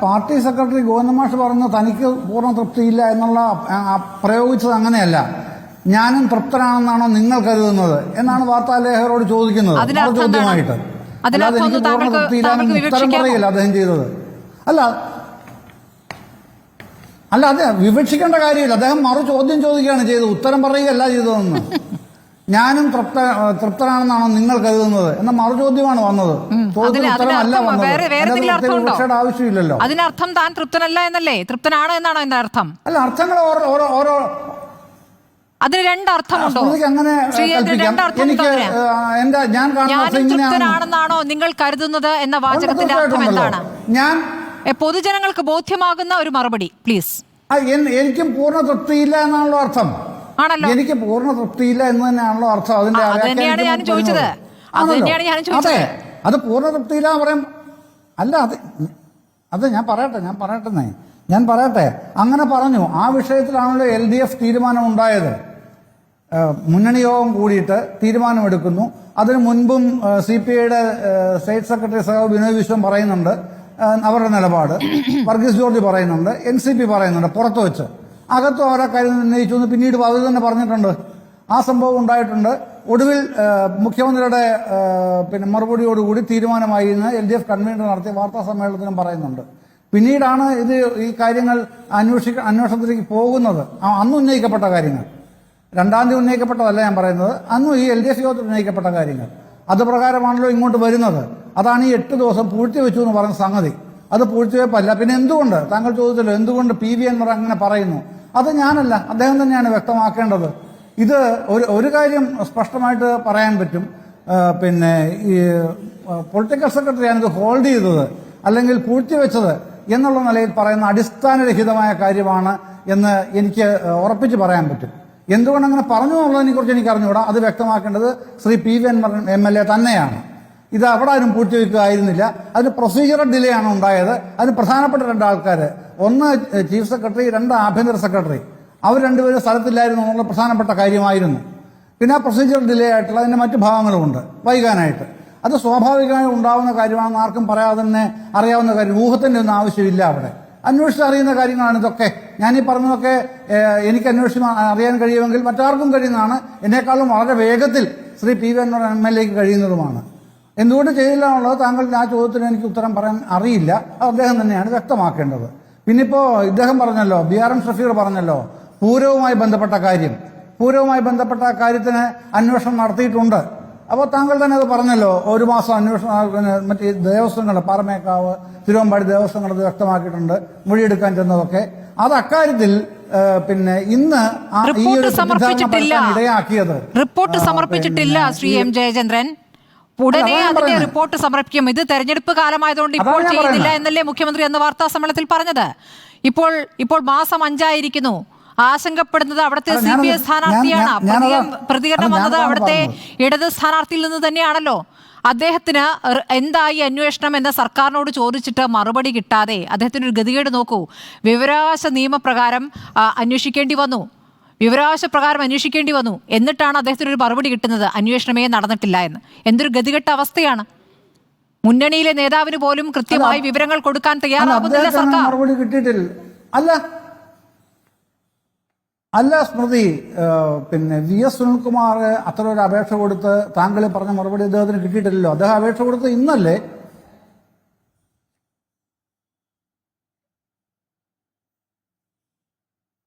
പാർട്ടി സെക്രട്ടറി ഗോവിന്ദമാഷ് പറഞ്ഞു തനിക്ക് പൂർണ്ണ തൃപ്തിയില്ല എന്നുള്ള പ്രയോഗിച്ചത് അങ്ങനെയല്ല. ഞാനും തൃപ്തനാണെന്നാണോ നിങ്ങൾ കരുതുന്നത് എന്നാണ് വാർത്താലേഖകരോട് ചോദിക്കുന്നത് ചോദ്യമായിട്ട്. അല്ലാതെ എനിക്ക് പൂർണ്ണ തൃപ്തിയില്ലാന്ന് ഉത്തരം പറയില്ല അദ്ദേഹം ചെയ്തത്. അല്ല അത് വിവക്ഷിക്കേണ്ട കാര്യമില്ല. അദ്ദേഹം മറു ചോദ്യം ചോദിക്കുകയാണ് ചെയ്തത്, ഉത്തരം പറയുകയല്ല ചെയ്തതെന്ന്. ഞാനും തൃപ്തനാണെന്നാണോ നിങ്ങൾ കരുതുന്നത് എന്ന മറു ചോദ്യമാണ് വന്നത്. ചോദ്യത്തിന് ഉത്തരമല്ല വന്നത്. വിവക്ഷയുടെ ആവശ്യമില്ലല്ലോ. അതിനർത്ഥം താൻ തൃപ്തനല്ല എന്നല്ലേ? തൃപ്തനാണ് എന്നാണോ എന്റെ അർത്ഥം? അല്ല, അർത്ഥങ്ങൾ ഓരോ അതിന് 2 അർത്ഥമുണ്ടോ? ഞാൻ തൃപ്തനാണെന്നാണോ നിങ്ങൾ കരുതുന്നത് എന്ന വാചകത്തിന്റെ അർത്ഥം എന്താണ്? പൊതുജനങ്ങൾക്ക് ബോധ്യമാകുന്ന ഒരു മറുപടി പ്ലീസ്. എനിക്കും പൂർണ്ണ തൃപ്തിയില്ല എന്നാണല്ലോ അർത്ഥം. ആണല്ലോ, എനിക്ക് പൂർണ്ണ തൃപ്തിയില്ല എന്ന് തന്നെയാണല്ലോ അർത്ഥം. അതിന്റെ ഞാൻ ചോദിച്ചത്. അതെ, അത് പൂർണ്ണ തൃപ്തിയില്ല പറയും. അല്ല, അത് ഞാൻ പറയട്ടെ. അങ്ങനെ പറഞ്ഞു. ആ വിഷയത്തിലാണല്ലോ LDF തീരുമാനം ഉണ്ടായത്. മുന്നണി യോഗം കൂടിയിട്ട് തീരുമാനമെടുക്കുന്നു. അതിനു മുൻപും CPIയുടെ സ്റ്റേറ്റ് സെക്രട്ടറി സഖാവ് വിനോദ് വിശ്വം പറയുന്നുണ്ട് അവരുടെ നിലപാട്. വർഗീസ് ജോർജ് പറയുന്നുണ്ട്, NCP പറയുന്നുണ്ട്. പുറത്തു വെച്ച് അകത്തും ഓരോ കാര്യം ഉന്നയിച്ചു എന്ന് പിന്നീട് അവർ തന്നെ പറഞ്ഞിട്ടുണ്ട്. ആ സംഭവം ഉണ്ടായിട്ടുണ്ട്. ഒടുവിൽ മുഖ്യമന്ത്രിയുടെ മറുപടിയോടുകൂടി തീരുമാനമായി എന്ന് LDF കൺവീനർ നടത്തിയ വാർത്താ സമ്മേളനത്തിലും പറയുന്നുണ്ട്. പിന്നീടാണ് ഈ കാര്യങ്ങൾ അന്വേഷണത്തിലേക്ക് പോകുന്നത്. അന്ന് ഉന്നയിക്കപ്പെട്ട കാര്യങ്ങൾ, 2-ാം തീയതി ഉന്നയിക്കപ്പെട്ടതല്ല ഞാൻ പറയുന്നത്. അന്നും ഈ LDF യോഗത്തിൽ ഉന്നയിക്കപ്പെട്ട കാര്യങ്ങൾ അത് പ്രകാരമാണല്ലോ ഇങ്ങോട്ട് വരുന്നത്. അതാണ് ഈ 8 ദിവസം പൂഴ്ത്തിവെച്ചു എന്ന് പറഞ്ഞ സംഗതി. അത് പൂഴ്ത്തിവെപ്പല്ല. പിന്നെ എന്തുകൊണ്ട്, താങ്കൾ ചോദിച്ചല്ലോ എന്തുകൊണ്ട് PV അൻവർ അങ്ങനെ പറയുന്നു? അത് ഞാനല്ല, അദ്ദേഹം തന്നെയാണ് വ്യക്തമാക്കേണ്ടത്. ഇത് ഒരു കാര്യം സ്പഷ്ടമായിട്ട് പറയാൻ പറ്റും. ഈ പൊളിറ്റിക്കൽ സെക്രട്ടറിയാണ് ഇത് ഹോൾഡ് ചെയ്തത് അല്ലെങ്കിൽ പൂഴ്ത്തിവെച്ചത് എന്നുള്ള നിലയിൽ പറയുന്ന അടിസ്ഥാനരഹിതമായ കാര്യമാണ് എന്ന് എനിക്ക് ഉറപ്പിച്ച് പറയാൻ പറ്റും. എന്തുകൊണ്ട് അങ്ങനെ പറഞ്ഞു എന്നുള്ളതിനെ കുറിച്ച് എനിക്ക് അറിഞ്ഞുകൂടാ. അത് വ്യക്തമാക്കേണ്ടത് ശ്രീ PV അൻവർ MLA തന്നെയാണ്. ഇത് അവിടെ ആരും പൂഴ്ത്തിവെക്കുകയായിരുന്നില്ല. അതിന് പ്രൊസീജിയറൽ ഡിലേ ആണ് ഉണ്ടായത്. അതിന് പ്രധാനപ്പെട്ട 2 ആൾക്കാർ, ഒന്ന് ചീഫ് സെക്രട്ടറി, 2 ആഭ്യന്തര സെക്രട്ടറി, അവർ 2 പേരും സ്ഥലത്തില്ലായിരുന്നു എന്നുള്ള പ്രധാനപ്പെട്ട കാര്യമായിരുന്നു. പിന്നെ ആ പ്രൊസീജിയർ ഡിലേ ആയിട്ടുള്ള അതിൻ്റെ മറ്റു ഭാഗങ്ങളുമുണ്ട് വൈകാനായിട്ട്. അത് സ്വാഭാവികമായി ഉണ്ടാവുന്ന കാര്യമാണെന്ന് ആർക്കും പറയാതെ തന്നെ അറിയാവുന്ന കാര്യം. ഊഹത്തിൻ്റെ ഒന്നും ആവശ്യമില്ല. അവിടെ അന്വേഷിച്ച് അറിയുന്ന കാര്യങ്ങളാണ് ഇതൊക്കെ. ഞാനീ പറഞ്ഞതൊക്കെ എനിക്ക് അന്വേഷിച്ച് അറിയാൻ കഴിയുമെങ്കിൽ മറ്റാർക്കും കഴിയുന്നതാണ്. എന്നെക്കാളും വളരെ വേഗത്തിൽ Shri P V Anvar MLA കഴിയുന്നതുമാണ്. എന്തുകൊണ്ട് ചെയ്തില്ല എന്നുള്ളത് താങ്കളുടെ ആ ചോദ്യത്തിന് എനിക്ക് ഉത്തരം പറയാൻ അറിയില്ല. അത് അദ്ദേഹം തന്നെയാണ് വ്യക്തമാക്കേണ്ടത്. പിന്നിപ്പോ ഇദ്ദേഹം പറഞ്ഞല്ലോ, BRM ഷഫീർ പറഞ്ഞല്ലോ, പൂരവുമായി ബന്ധപ്പെട്ട കാര്യത്തിന് അന്വേഷണം നടത്തിയിട്ടുണ്ട്. അപ്പോൾ താങ്കൾ തന്നെ അത് പറഞ്ഞല്ലോ, 1 മാസം അന്വേഷണം മറ്റേ ദേവസ്വങ്ങൾ, പാറമേക്കാവ്, തിരുവമ്പാടി ദേവസ്വങ്ങൾ അത് വ്യക്തമാക്കിയിട്ടുണ്ട്, മൊഴിയെടുക്കാൻ ചെന്നതൊക്കെ. അത് അക്കാര്യത്തിൽ പിന്നെ ഇന്ന് ഈ ഒരു ഇടയാക്കിയത് റിപ്പോർട്ട് സമർപ്പിച്ചിട്ടില്ല ശ്രീ M. ജയചന്ദ്രൻ. ഉടനെ അതിന്റെ റിപ്പോർട്ട് സമർപ്പിക്കും. ഇത് തെരഞ്ഞെടുപ്പ് കാലമായതുകൊണ്ട് ഇപ്പോൾ ചെയ്യുന്നില്ല എന്നല്ലേ മുഖ്യമന്ത്രി അന്ന് വാർത്താ സമ്മേളനത്തിൽ പറഞ്ഞത്. ഇപ്പോൾ മാസം 5 ആയിരിക്കുന്നു. ആശങ്കപ്പെടുന്നത് അവിടുത്തെ CPI സ്ഥാനാർത്ഥിയാണ്. പ്രതികരണം വന്നത് അവിടുത്തെ ഇടത് സ്ഥാനാർത്ഥിയിൽ നിന്ന് തന്നെയാണല്ലോ. അദ്ദേഹത്തിന് എന്തായി അന്വേഷണം എന്ന് സർക്കാരിനോട് ചോദിച്ചിട്ട് മറുപടി കിട്ടാതെ അദ്ദേഹത്തിന് ഒരു ഗതികേട് നോക്കൂ. വിവരാവകാശ നിയമപ്രകാരം അന്വേഷിക്കേണ്ടി വന്നു. എന്നിട്ടാണ് അദ്ദേഹത്തിന് ഒരു മറുപടി കിട്ടുന്നത്, അന്വേഷണമേ നടന്നിട്ടില്ല എന്ന്. എന്തൊരു ഗതികെട്ട അവസ്ഥയാണ്. മുന്നണിയിലെ നേതാവിന് പോലും കൃത്യമായി വിവരങ്ങൾ കൊടുക്കാൻ തയ്യാറാകുന്നില്ല സർക്കാർ. മറുപടി കിട്ടിയിട്ടില്ല. അല്ല സ്മൃതി, പിന്നെ VS സുനിൽകുമാർ അത്ര ഒരു അപേക്ഷ കൊടുത്ത് താങ്കൾ പറഞ്ഞ മറുപടി അദ്ദേഹത്തിന് കിട്ടിയിട്ടില്ലല്ലോ. അദ്ദേഹം അപേക്ഷ കൊടുത്ത് ഇന്നല്ലേ?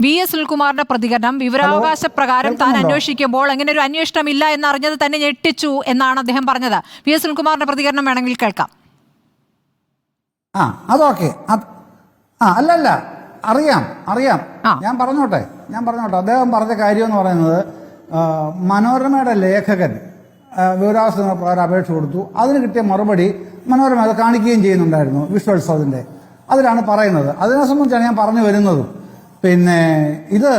VS സുനിൽകുമാറിന്റെ പ്രതികരണം, വിവരാവകാശ പ്രകാരം താൻ അന്വേഷിക്കുമ്പോൾ അങ്ങനെ ഒരു അന്വേഷണം ഇല്ല എന്നറിഞ്ഞത് തന്നെ ഞെട്ടിച്ചു എന്നാണ് അദ്ദേഹം പറഞ്ഞത്. VS സുനിൽകുമാറിന്റെ പ്രതികരണം വേണമെങ്കിൽ കേൾക്കാം. അതൊക്കെ അല്ലല്ല, അറിയാം. ഞാൻ പറഞ്ഞോട്ടെ. അദ്ദേഹം പറഞ്ഞ കാര്യം എന്ന് പറയുന്നത്, മനോരമയുടെ ലേഖകൻ വിവരാവകാശ പ്രകാരം അപേക്ഷ കൊടുത്തു. അതിന് കിട്ടിയ മറുപടി മനോരമ അത് കാണിക്കുകയും ചെയ്യുന്നുണ്ടായിരുന്നു, വിഷ്വൽസ് അതിൻ്റെ. അതിലാണ് പറയുന്നത്. അതിനെ സംബന്ധിച്ചാണ് ഞാൻ പറഞ്ഞു വരുന്നതും. പിന്നെ ഇത്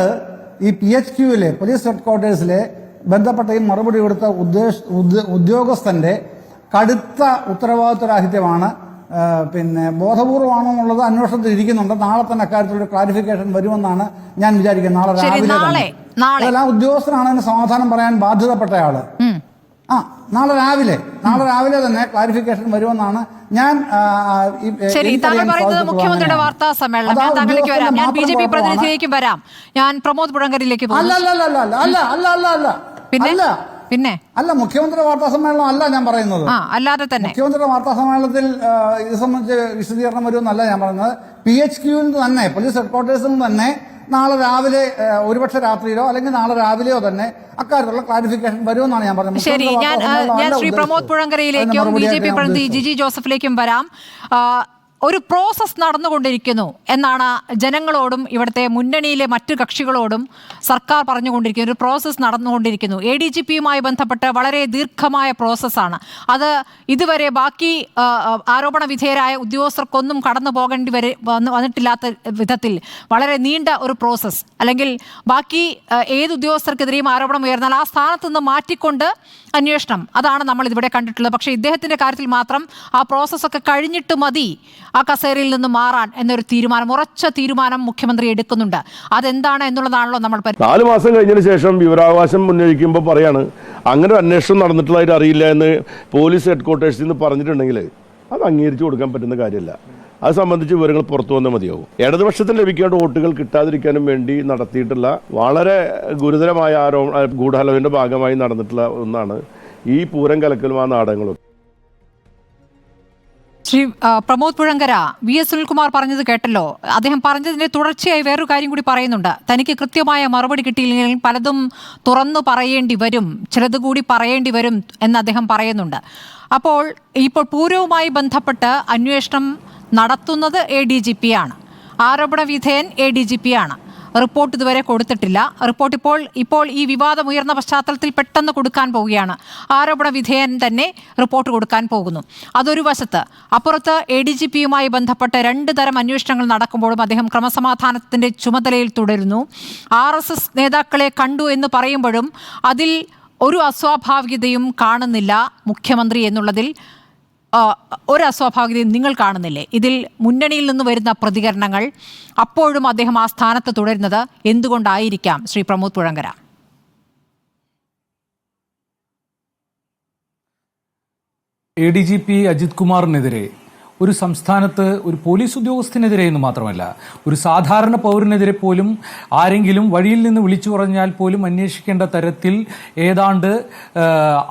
ഈ PHQവിലെ പോലീസ് ഹെഡ്ക്വാർട്ടേഴ്സിലെ ബന്ധപ്പെട്ട ഈ മറുപടി കൊടുത്ത ഉദ്യോഗസ്ഥന്റെ കടുത്ത ഉത്തരവാദിത്വരാഹിത്യമാണ്. പിന്നെ ബോധപൂർവമാണോ എന്നുള്ളത് അന്വേഷണത്തിൽ ഇരിക്കുന്നുണ്ട്. നാളെ തന്നെ അക്കാര്യത്തിലൊരു ക്ലാരിഫിക്കേഷൻ വരുമെന്നാണ് ഞാൻ വിചാരിക്കുന്നത്. നാളെ രാവിലെ ആ ഉദ്യോഗസ്ഥനാണ് അതിന് സമാധാനം പറയാൻ ബാധ്യതപ്പെട്ടയാള്. നാളെ രാവിലെ തന്നെ ക്ലാരിഫിക്കേഷൻ വരുമെന്നാണ് ഞാൻ മുഖ്യമന്ത്രിയുടെ വാർത്താ സമ്മേളനം. ഞാൻ താങ്കളിലേക്ക് വരാം, ഞാൻ BJP പ്രതിനിധിയിലേക്കും വരാം, ഞാൻ പ്രമോദ് പുഴങ്കരിലേക്ക് പോകും. പിന്നെ അല്ല, മുഖ്യമന്ത്രിയുടെ വാർത്താ സമ്മേളനം അല്ല ഞാൻ പറയുന്നത്. അല്ലാതെ തന്നെ മുഖ്യമന്ത്രിയുടെ വാർത്താ സമ്മേളനത്തിൽ ഇത് സംബന്ധിച്ച് വിശദീകരണം വരുമെന്നല്ല ഞാൻ പറയുന്നത്. PHQവിൽ തന്നെ, പോലീസ് ഹെഡ്ക്വാർട്ടേഴ്സിൽ നിന്ന് തന്നെ നാളെ രാവിലെ, ഒരുപക്ഷെ രാത്രിയിലോ അല്ലെങ്കിൽ നാളെ രാവിലെയോ തന്നെ അക്കാര്യത്തിലുള്ള ക്ലാരിഫിക്കേഷൻ വരുമെന്നാണ് ഞാൻ പറഞ്ഞത്. ശരി, ഞാൻ ശ്രീ പ്രമോദ് പുഴങ്കരയിലേക്കും BJP പ്രതിനിധി ജിജി ജോസഫിലേക്കും വരാം. ഒരു പ്രോസസ് നടന്നുകൊണ്ടിരിക്കുന്നു എന്നാണ് ജനങ്ങളോടും ഇവിടുത്തെ മുന്നണിയിലെ മറ്റു കക്ഷികളോടും സർക്കാർ പറഞ്ഞുകൊണ്ടിരിക്കുന്നു. ഒരു പ്രോസസ്സ് നടന്നുകൊണ്ടിരിക്കുന്നു. ADGPയുമായി ബന്ധപ്പെട്ട് വളരെ ദീർഘമായ പ്രോസസ്സാണ് അത്. ഇതുവരെ ബാക്കി ആരോപണ വിധേയരായ ഉദ്യോഗസ്ഥർക്കൊന്നും കടന്നു പോകേണ്ടി വന്നിട്ടില്ലാത്ത വിധത്തിൽ വളരെ നീണ്ട ഒരു പ്രോസസ്സ്. അല്ലെങ്കിൽ ബാക്കി ഏത് ഉദ്യോഗസ്ഥർക്കെതിരെയും ആരോപണം ഉയർന്നാൽ ആ സ്ഥാനത്ത് നിന്ന് മാറ്റിക്കൊണ്ട് അന്വേഷണം, അതാണ് നമ്മൾ ഇതിവിടെ കണ്ടിട്ടുള്ളത്. പക്ഷേ ഇദ്ദേഹത്തിന്റെ കാര്യത്തിൽ മാത്രം ആ പ്രോസസ്സൊക്കെ കഴിഞ്ഞിട്ട് മതി ആ കസേരയിൽ നിന്ന് മാറാൻ എന്നൊരു തീരുമാനം, ഉറച്ച തീരുമാനം മുഖ്യമന്ത്രി എടുക്കുന്നുണ്ട്. അതെന്താണ് എന്നുള്ളതാണല്ലോ നമ്മൾ 4 മാസം കഴിഞ്ഞതിന് ശേഷം വിവരാവകാശം ഉന്നയിക്കുമ്പോൾ പറയാണ് അങ്ങനെ ഒരു അന്വേഷണം നടന്നിട്ടുള്ളതായിട്ട് അറിയില്ല എന്ന് പോലീസ് ഹെഡ്ക്വാർട്ടേഴ്സിൽ നിന്ന് പറഞ്ഞിട്ടുണ്ടെങ്കിൽ അത് അംഗീകരിച്ചു കൊടുക്കാൻ പറ്റുന്ന കാര്യമല്ല. അത് സംബന്ധിച്ച് വിവരങ്ങൾ പുറത്തു വന്നാൽ മതിയാവും. ഇടതുപക്ഷത്തിന് ലഭിക്കേണ്ട വോട്ടുകൾ കിട്ടാതിരിക്കാനും വേണ്ടി നടത്തിയിട്ടുള്ള വളരെ ഗുരുതരമായ ഗൂഢാലോചനയുടെ ഭാഗമായി നടന്നിട്ടുള്ള ഒന്നാണ് ഈ പൂരം കലക്കലും ആ നാടകങ്ങളും. ശ്രീ പ്രമോദ് പുഴങ്കര, VS സുനിൽകുമാർ പറഞ്ഞത് കേട്ടല്ലോ. അദ്ദേഹം പറഞ്ഞതിന്റെ തുടർച്ചയായി വേറൊരു കാര്യം കൂടി പറയുന്നുണ്ട്. തനിക്ക് കൃത്യമായ മറുപടി കിട്ടിയില്ലെങ്കിൽ പലതും തുറന്നു പറയേണ്ടി വരും, ചിലത് കൂടി പറയേണ്ടി വരും എന്ന് അദ്ദേഹം പറയുന്നുണ്ട്. ഇപ്പോൾ പൂരവുമായി ബന്ധപ്പെട്ട് അന്വേഷണം നടത്തുന്നത് ADGP-യാണ്. ആരോപണ വിധേയൻ ADGP-യാണ്. റിപ്പോർട്ട് ഇതുവരെ കൊടുത്തിട്ടില്ല. റിപ്പോർട്ട് ഇപ്പോൾ ഈ വിവാദം ഉയർന്ന പശ്ചാത്തലത്തിൽ പെട്ടെന്ന് കൊടുക്കാൻ പോവുകയാണ്. ആരോപണ വിധേയൻ തന്നെ റിപ്പോർട്ട് കൊടുക്കാൻ പോകുന്നു. അതൊരു വശത്ത്. അപ്പുറത്ത് ADGP-യുമായി ബന്ധപ്പെട്ട് 2 തരം അന്വേഷണങ്ങൾ നടക്കുമ്പോഴും അദ്ദേഹം ക്രമസമാധാനത്തിന്റെ ചുമതലയിൽ തുടരുന്നു. RSS നേതാക്കളെ കണ്ടു എന്ന് പറയുമ്പോഴും അതിൽ ഒരു അസ്വാഭാവികതയും കാണുന്നില്ല മുഖ്യമന്ത്രി എന്നുള്ളതിൽ. ഒരു അസ്വാഭാവികതയും നിങ്ങൾ കാണുന്നില്ലേ ഇതിൽ? മുന്നണിയിൽ നിന്ന് വരുന്ന പ്രതികരണങ്ങൾ, അപ്പോഴും അദ്ദേഹം ആ സ്ഥാനത്ത് തുടരുന്നത് എന്തുകൊണ്ടായിരിക്കാം ശ്രീ പ്രമോദ് പുഴങ്കര? ADGP അജിത് കുമാറിനെതിരെ ഒരു സംസ്ഥാനത്ത് ഒരു പോലീസ് ഉദ്യോഗസ്ഥനെതിരെ എന്ന് മാത്രമല്ല ഒരു സാധാരണ പൗരനെതിരെ പോലും ആരെങ്കിലും വഴിയിൽ നിന്ന് വിളിച്ചു പറഞ്ഞാൽ പോലും അന്വേഷിക്കേണ്ട തരത്തിൽ ഏതാണ്ട്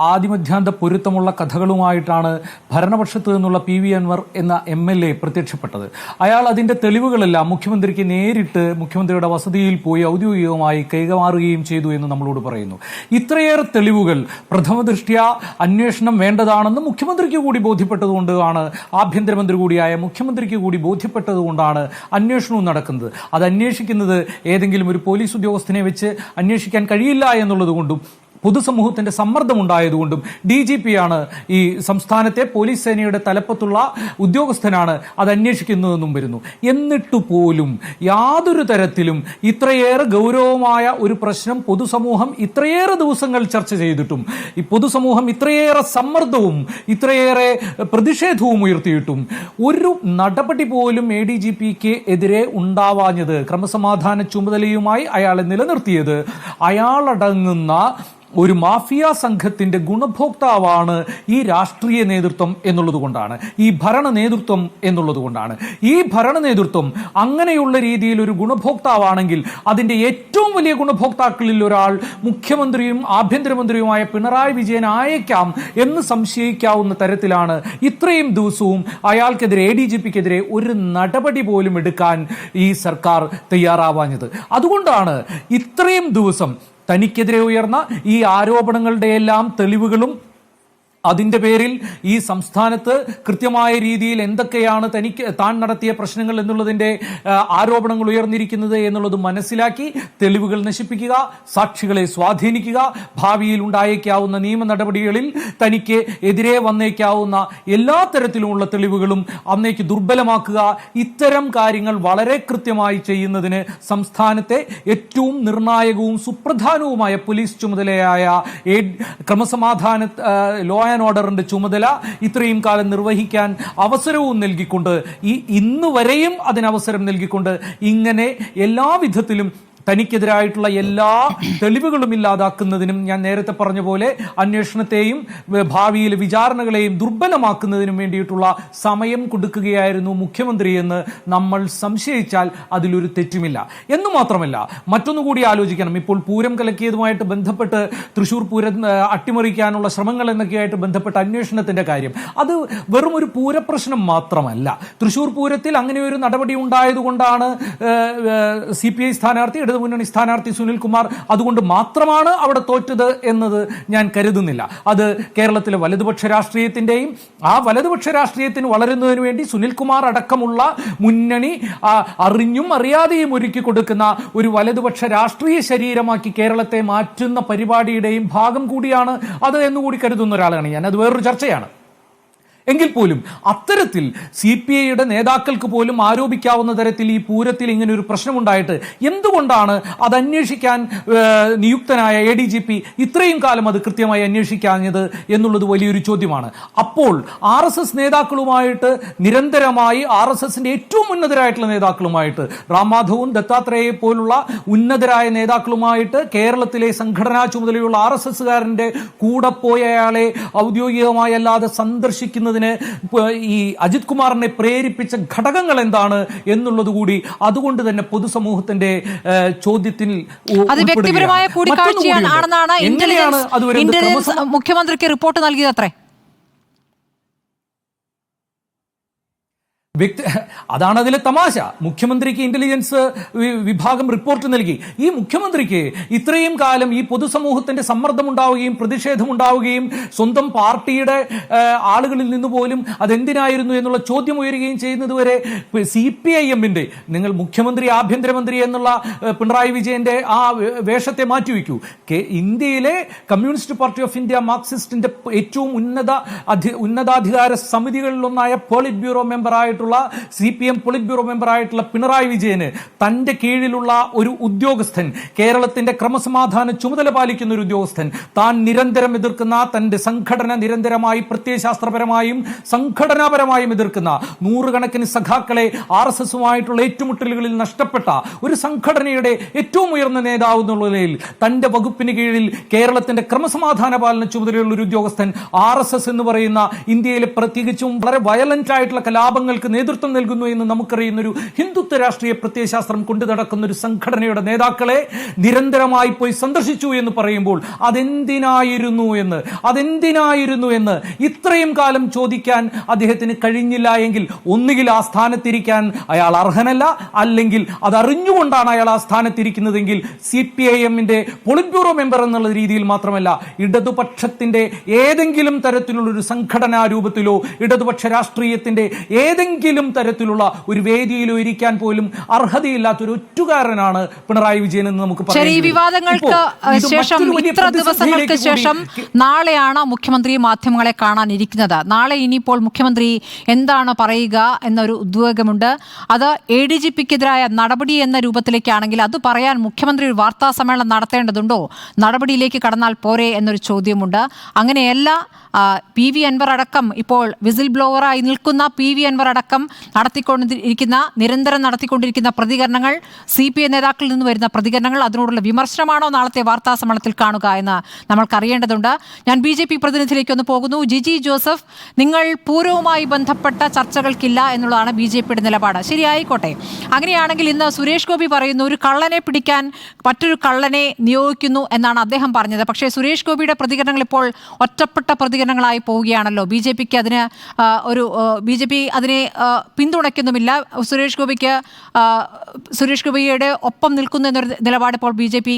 ആദിമധ്യാന്ത പൊരുത്തമുള്ള കഥകളുമായിട്ടാണ് ഭരണപക്ഷത്ത് നിന്നുള്ള PV അൻവർ എന്ന MLA പ്രത്യക്ഷപ്പെട്ടത്. അയാൾ അതിന്റെ തെളിവുകളെല്ലാം മുഖ്യമന്ത്രിക്ക് നേരിട്ട് മുഖ്യമന്ത്രിയുടെ വസതിയിൽ പോയി ഔദ്യോഗികമായി കൈമാറുകയും ചെയ്തു എന്ന് നമ്മളോട് പറയുന്നു. ഇത്രയേറെ തെളിവുകൾ പ്രഥമദൃഷ്ട്യാ അന്വേഷണം വേണ്ടതാണെന്ന് മുഖ്യമന്ത്രിക്ക് കൂടി ബോധ്യപ്പെട്ടതുകൊണ്ടാണ് ആഭ്യന്തരമന്ത്രി കൂടിയായ മുഖ്യമന്ത്രിക്ക് കൂടി ബോധ്യപ്പെട്ടതുകൊണ്ടാണ് അന്വേഷണവും നടക്കുന്നത്. അത് അന്വേഷിക്കുന്നത് ഏതെങ്കിലും ഒരു പോലീസ് ഉദ്യോഗസ്ഥനെ വെച്ച് അന്വേഷിക്കാൻ കഴിയില്ല എന്നുള്ളതുകൊണ്ടും പൊതുസമൂഹത്തിന്റെ സമ്മർദ്ദമുണ്ടായതുകൊണ്ടും DGP-യാണ് ഈ സംസ്ഥാനത്തെ പോലീസ് സേനയുടെ തലപ്പത്തുള്ള ഉദ്യോഗസ്ഥനാണ് അത് അന്വേഷിക്കുന്നതെന്നും വരുന്നു. എന്നിട്ടു പോലും യാതൊരു തരത്തിലും ഇത്രയേറെ ഗൗരവമായ ഒരു പ്രശ്നം പൊതുസമൂഹം ഇത്രയേറെ ദിവസങ്ങൾ ചർച്ച ചെയ്തിട്ടും ഈ പൊതുസമൂഹം ഇത്രയേറെ സമ്മർദ്ദവും ഇത്രയേറെ പ്രതിഷേധവും ഉയർത്തിയിട്ടും ഒരു നടപടി പോലും ADGP-ക്ക് എതിരെ ഉണ്ടാവാഞ്ഞത്, ക്രമസമാധാന ചുമതലയുമായി അയാളെ നിലനിർത്തിയത് അയാളടങ്ങുന്ന ഒരു മാഫിയ സംഘത്തിന്റെ ഗുണഭോക്താവാണ് ഈ രാഷ്ട്രീയ നേതൃത്വം എന്നുള്ളതുകൊണ്ടാണ്, ഈ ഭരണ നേതൃത്വം എന്നുള്ളതുകൊണ്ടാണ്. ഈ ഭരണ നേതൃത്വം അങ്ങനെയുള്ള രീതിയിൽ ഒരു ഗുണഭോക്താവാണെങ്കിൽ അതിന്റെ ഏറ്റവും വലിയ ഗുണഭോക്താക്കളിൽ ഒരാൾ മുഖ്യമന്ത്രിയും ആഭ്യന്തരമന്ത്രിയുമായ പിണറായി വിജയൻ ആയേക്കാം എന്ന് സംശയിക്കാവുന്ന തരത്തിലാണ് ഇത്രയും ദിവസവും അയാൾക്കെതിരെ ADGP-ക്കെതിരെ ഒരു നടപടി പോലും എടുക്കാൻ ഈ സർക്കാർ തയ്യാറാവാഞ്ഞത്. അതുകൊണ്ടാണ് ഇത്രയും ദിവസം തനിക്കെതിരെ ഉയർന്ന ഈ ആരോപണങ്ങളുടെ എല്ലാം തെളിവുകളും അതിന്റെ പേരിൽ ഈ സംസ്ഥാനത്ത് കൃത്യമായ രീതിയിൽ എന്തൊക്കെയാണ് താൻ നടത്തിയ പ്രശ്നങ്ങൾ എന്നുള്ളതിന്റെ ആരോപണങ്ങൾ ഉയർന്നിരിക്കുന്നത് എന്നുള്ളത് മനസ്സിലാക്കി തെളിവുകൾ നശിപ്പിക്കുക, സാക്ഷികളെ സ്വാധീനിക്കുക, ഭാവിയിൽ ഉണ്ടായേക്കാവുന്ന നിയമ നടപടികളിൽ തനിക്ക് എതിരെ വന്നേക്കാവുന്ന എല്ലാ തരത്തിലുമുള്ള തെളിവുകളും അന്നേക്ക് ദുർബലമാക്കുക, ഇത്തരം കാര്യങ്ങൾ വളരെ കൃത്യമായി ചെയ്യുന്നതിന് സംസ്ഥാനത്തെ ഏറ്റവും നിർണായകവും സുപ്രധാനവുമായ പോലീസ് ചുമതലയായ ക്രമസമാധാന ലോ ആൻഡ് ഓർഡറിന്റെ ചുമതല ഇത്രയും കാലം നിർവഹിക്കാൻ അവസരവും നൽകിക്കൊണ്ട് ഇന്ന് വരെയും അതിനവസരം നൽകിക്കൊണ്ട് ഇങ്ങനെ എല്ലാ വിധത്തിലും തനിക്കെതിരായിട്ടുള്ള എല്ലാ തെളിവുകളും ഇല്ലാതാക്കുന്നതിനും ഞാൻ നേരത്തെ പറഞ്ഞ പോലെ അന്വേഷണത്തെയും ഭാവിയിലെ വിചാരണകളെയും ദുർബലമാക്കുന്നതിനും വേണ്ടിയിട്ടുള്ള സമയം കൊടുക്കുകയായിരുന്നു മുഖ്യമന്ത്രി എന്ന് നമ്മൾ സംശയിച്ചാൽ അതിലൊരു തെറ്റുമില്ല. എന്നു മാത്രമല്ല മറ്റൊന്നുകൂടി ആലോചിക്കണം. ഇപ്പോൾ പൂരം കലക്കിയതുമായിട്ട് ബന്ധപ്പെട്ട് തൃശൂർ പൂരം അട്ടിമറിക്കാനുള്ള ശ്രമങ്ങൾ എന്നൊക്കെയായിട്ട് ബന്ധപ്പെട്ട അന്വേഷണത്തിന്റെ കാര്യം അത് വെറും ഒരു പൂരപ്രശ്നം മാത്രമല്ല. തൃശൂർ പൂരത്തിൽ അങ്ങനെ ഒരു നടപടി ഉണ്ടായതുകൊണ്ടാണ് CPI സ്ഥാനാർത്ഥി മുന്നണി സ്ഥാനാർത്ഥി സുനിൽകുമാർ അതുകൊണ്ട് മാത്രമാണ് അവിടെ തോറ്റത് എന്നത് ഞാൻ കരുതുന്നില്ല. അത് കേരളത്തിലെ വലതുപക്ഷ രാഷ്ട്രീയത്തിന്റെയും ആ വലതുപക്ഷ രാഷ്ട്രീയത്തിന് വളരുന്നതിന് വേണ്ടി സുനിൽകുമാർ അടക്കമുള്ള മുന്നണി അറിഞ്ഞും അറിയാതെയും ഒരുക്കി കൊടുക്കുന്ന ഒരു വലതുപക്ഷ രാഷ്ട്രീയ ശരീരമാക്കി കേരളത്തെ മാറ്റുന്ന പരിപാടിയുടെയും ഭാഗം കൂടിയാണ് അത് എന്നുകൂടി കരുതുന്ന ഒരാളാണ് ഞാൻ. അത് വേറൊരു ചർച്ചയാണ്. എങ്കിൽ പോലും അത്തരത്തിൽ CPI-യുടെ നേതാക്കൾക്ക് പോലും ആരോപിക്കാവുന്ന തരത്തിൽ ഈ പൂരത്തിൽ ഇങ്ങനെ ഒരു പ്രശ്നമുണ്ടായിട്ട് എന്തുകൊണ്ടാണ് അത് അന്വേഷിക്കാൻ നിയുക്തനായ ADGP ഇത്രയും കാലം അത് കൃത്യമായി അന്വേഷിക്കാഞ്ഞത് എന്നുള്ളത് വലിയൊരു ചോദ്യമാണ്. അപ്പോൾ RSS നേതാക്കളുമായിട്ട് നിരന്തരമായി RSSന്റെ ഏറ്റവും ഉന്നതരായിട്ടുള്ള നേതാക്കളുമായിട്ട് റാം മാധവും ദത്താത്രേയെ പോലുള്ള ഉന്നതരായ നേതാക്കളുമായിട്ട് കേരളത്തിലെ സംഘടനാ ചുമതലയുള്ള RSSകാരന്റെ കൂടെ പോയ അയാളെ ഔദ്യോഗികമായി അല്ലാതെ സന്ദർശിക്കുന്നത് ഈ അജിത് കുമാറിനെ പ്രേരിപ്പിച്ച ഘടകങ്ങൾ എന്താണ് എന്നുള്ളത് കൂടി അതുകൊണ്ട് തന്നെ പൊതുസമൂഹത്തിന്റെ ചോദ്യത്തിൽ അത് വ്യക്തിപരമായ കൂടിക്കാഴ്ചയാണെന്നാണ് ഇന്റലിജൻസ് മുഖ്യമന്ത്രിക്ക് റിപ്പോർട്ട് നൽകിയതത്രേ. അതാണ് അതിലെ തമാശ. മുഖ്യമന്ത്രിക്ക് ഇന്റലിജൻസ് വിഭാഗം റിപ്പോർട്ട് നൽകി. ഈ മുഖ്യമന്ത്രിക്ക് ഇത്രയും കാലം ഈ പൊതുസമൂഹത്തിന്റെ സമ്മർദ്ദമുണ്ടാവുകയും പ്രതിഷേധമുണ്ടാവുകയും സ്വന്തം പാർട്ടിയുടെ ആളുകളിൽ നിന്ന് പോലും അതെന്തിനായിരുന്നു എന്നുള്ള ചോദ്യം ഉയരുകയും ചെയ്യുന്നതുവരെ CPIM-ന്റെ നിങ്ങൾ മുഖ്യമന്ത്രി ആഭ്യന്തരമന്ത്രി എന്നുള്ള പിണറായി വിജയന്റെ ആ വേഷത്തെ മാറ്റിവെക്കൂ. ഇന്ത്യയിലെ കമ്മ്യൂണിസ്റ്റ് പാർട്ടി ഓഫ് ഇന്ത്യ മാർക്സിസ്റ്റിന്റെ ഏറ്റവും ഉന്നതാധികാര സമിതികളിലൊന്നായ പോളിറ്റ് ബ്യൂറോ മെമ്പറായിട്ടുള്ള CPI CPM പൊളിറ്റ് ബ്യൂറോ മെമ്പറായിട്ടുള്ള പിണറായി വിജയന് തന്റെ കീഴിലുള്ള ഒരു ഉദ്യോഗസ്ഥൻ, കേരളത്തിന്റെ ക്രമസമാധാന ചുമതല പാലിക്കുന്ന ഒരു ഉദ്യോഗസ്ഥൻ, താൻ നിരന്തരം എതിർക്കുന്ന, തന്റെ സംഘടന നിരന്തരമായി പ്രത്യയശാസ്ത്രപരമായും സംഘടനാപരമായും എതിർക്കുന്ന നൂറുകണക്കിന് സഖാക്കളെ RSSുമായിട്ടുള്ള ഏറ്റുമുട്ടലുകളിൽ നഷ്ടപ്പെട്ട ഒരു സംഘടനയുടെ ഏറ്റവും ഉയർന്ന നേതാവ് എന്നുള്ള നിലയിൽ തന്റെ വകുപ്പിന് കീഴിൽ കേരളത്തിന്റെ ക്രമസമാധാന പാലന ചുമതലയുള്ള ഒരു ഉദ്യോഗസ്ഥൻ RSS എന്ന് പറയുന്ന ഇന്ത്യയിലെ പ്രത്യേകിച്ചും വളരെ വയലന്റ് ആയിട്ടുള്ള കലാപങ്ങൾക്ക് നേതൃത്വം നൽകുന്നു എന്ന് നമുക്കറിയുന്ന ഒരു ഹിന്ദുത്വ രാഷ്ട്രീയ പ്രത്യയശാസ്ത്രം കൊണ്ടു നടക്കുന്ന ഒരു സംഘടനയുടെ നേതാക്കളെ നിരന്തരമായി പോയി സന്ദർശിച്ചു എന്ന് പറയുമ്പോൾ അതെന്തിനായിരുന്നു എന്ന് ഇത്രയും കാലം ചോദിക്കാൻ അദ്ദേഹത്തിന് കഴിഞ്ഞില്ല എങ്കിൽ ഒന്നുകിൽ ആ സ്ഥാനത്തിരിക്കാൻ അയാൾ അർഹനല്ല, അല്ലെങ്കിൽ അതറിഞ്ഞുകൊണ്ടാണ് അയാൾ ആ സ്ഥാനത്തിരിക്കുന്നതെങ്കിൽ CPIM-ന്റെ പൊളിറ്റ് ബ്യൂറോ മെമ്പർ എന്നുള്ള രീതിയിൽ മാത്രമല്ല, ഇടതുപക്ഷത്തിന്റെ ഏതെങ്കിലും തരത്തിലുള്ള ഒരു സംഘടനാ രൂപത്തിലോ ഇടതുപക്ഷ രാഷ്ട്രീയത്തിന്റെ ഏതെങ്കിലും തരത്തിലുള്ള ഒരു വേദിയിലോ ഇരിക്കാൻ പോലും അർഹതയില്ലാത്ത ഒരു ഒറ്റുകാരനാണ് പിണറായി വിജയൻ എന്ന് നമുക്ക് പറയാം. ഈ വിവാദങ്ങൾക്ക് ശേഷം ഇത്ര ദിവസങ്ങൾക്ക് ശേഷം നാളെയാണ് മുഖ്യമന്ത്രി മാധ്യമങ്ങളെ കാണാനിരിക്കുന്നത്. നാളെ ഇനിയിപ്പോൾ മുഖ്യമന്ത്രി എന്താണ് പറയുക എന്നൊരു ഉദ്വേഗമുണ്ട്. അത് ADGPക്കെതിരായ നടപടി എന്ന രൂപത്തിലേക്കാണെങ്കിൽ അത് പറയാൻ മുഖ്യമന്ത്രി ഒരു വാർത്താ സമ്മേളനം നടത്തേണ്ടതുണ്ടോ, നടപടിയിലേക്ക് കടന്നാൽ പോരെ എന്നൊരു ചോദ്യമുണ്ട്. അങ്ങനെയല്ല, PV അൻവർ അടക്കം ഇപ്പോൾ വിസിൽ ബ്ലോവറായി നിൽക്കുന്ന PV അൻവർ അടക്കം നിരന്തരം നടത്തിക്കൊണ്ടിരിക്കുന്ന പ്രതികരണങ്ങൾ, CPI നേതാക്കളിൽ നിന്ന് വരുന്ന പ്രതികരണങ്ങൾ, അതിനോടുള്ള വിമർശനമാണോ നാളത്തെ വാർത്താ സമ്മേളനത്തിൽ കാണുക എന്ന് നമ്മൾക്കറിയേണ്ടതുണ്ട്. ഞാൻ BJP പ്രതിനിധിയിലേക്ക് ഒന്ന് പോകുന്നു. ജിജി ജോസഫ്, നിങ്ങൾ പൂരവുമായി ബന്ധപ്പെട്ട ചർച്ചകൾക്കില്ല എന്നുള്ളതാണ് BJPയുടെ നിലപാട്. ശരിയായിക്കോട്ടെ. അങ്ങനെയാണെങ്കിൽ ഇന്ന് സുരേഷ് ഗോപി പറയുന്നു ഒരു കള്ളനെ പിടിക്കാൻ മറ്റൊരു കള്ളനെ നിയോഗിക്കുന്നു എന്നാണ് അദ്ദേഹം പറഞ്ഞത്. പക്ഷേ സുരേഷ് ഗോപിയുടെ പ്രതികരണങ്ങൾ ഇപ്പോൾ ഒറ്റപ്പെട്ട പ്രതികരണങ്ങളായി പോവുകയാണല്ലോ. BJP അതിനെ പിന്തുണയ്ക്കുന്നുമില്ല. സുരേഷ് ഗോപിയുടെ ഒപ്പം നിൽക്കുന്നു എന്നൊരു നിലപാട് ഇപ്പോൾ BJP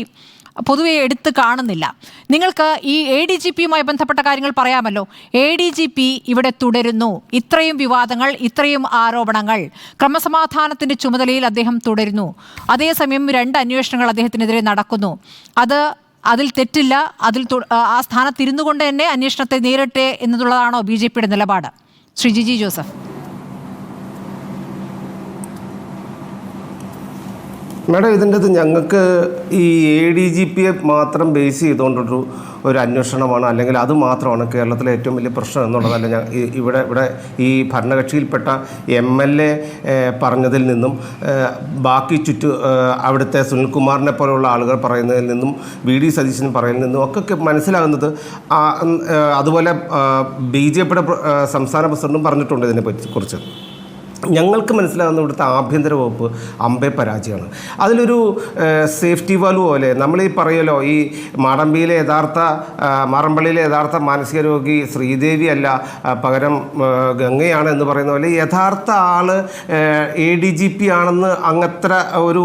പൊതുവെ എടുത്ത് കാണുന്നില്ല. നിങ്ങൾക്ക് ഈ ADGPയുമായി ബന്ധപ്പെട്ട കാര്യങ്ങൾ പറയാമല്ലോ. ADGP ഇവിടെ തുടരുന്നു. ഇത്രയും വിവാദങ്ങൾ, ഇത്രയും ആരോപണങ്ങൾ, ക്രമസമാധാനത്തിന്റെ ചുമതലയിൽ അദ്ദേഹം തുടരുന്നു. അതേസമയം 2 അന്വേഷണങ്ങൾ അദ്ദേഹത്തിനെതിരെ നടക്കുന്നു. അതിൽ തെറ്റില്ല. ആ സ്ഥാനത്തിരുന്നു കൊണ്ട് തന്നെ അന്വേഷണത്തെ നേരിട്ടെ എന്നുള്ളതാണോ BJPയുടെ നിലപാട്? ശ്രീ ജിജി ജോസഫ്. മാഡം, ഇതിൻ്റെ ഞങ്ങൾക്ക് ഈ ADGPയെ മാത്രം ബേസ് ചെയ്തുകൊണ്ടൊരു അന്വേഷണമാണ്, അല്ലെങ്കിൽ അത് മാത്രമാണ് കേരളത്തിലെ ഏറ്റവും വലിയ പ്രശ്നം എന്നുള്ളതല്ല. ഇവിടെ ഈ ഭരണകക്ഷിയിൽപ്പെട്ട MLA പറഞ്ഞതിൽ നിന്നും ബാക്കി അവിടുത്തെ സുനിൽകുമാറിനെ പോലെയുള്ള ആളുകൾ പറയുന്നതിൽ നിന്നും VD സതീശൻ പറയുന്നതിൽ നിന്നും ഒക്കെ മനസ്സിലാകുന്നത്, അതുപോലെ BJPയുടെ സംസ്ഥാന പ്രസിഡന്റും പറഞ്ഞിട്ടുണ്ട് ഇതിനെക്കുറിച്ച്. ഞങ്ങൾക്ക് മനസ്സിലാകുന്ന ഇവിടുത്തെ ആഭ്യന്തര വകുപ്പ് അമ്പേ പരാജയമാണ്. അതിലൊരു സേഫ്റ്റി വാൽവ് പോലെ നമ്മൾ ഈ പറയുമല്ലോ, ഈ മാറമ്പള്ളിയിലെ യഥാർത്ഥ മാനസിക രോഗി ശ്രീദേവി അല്ല, പകരം ഗംഗയാണ് എന്ന് പറയുന്ന പോലെ യഥാർത്ഥ ആൾ ADGP ആണെന്ന്, അങ്ങത്ര ഒരു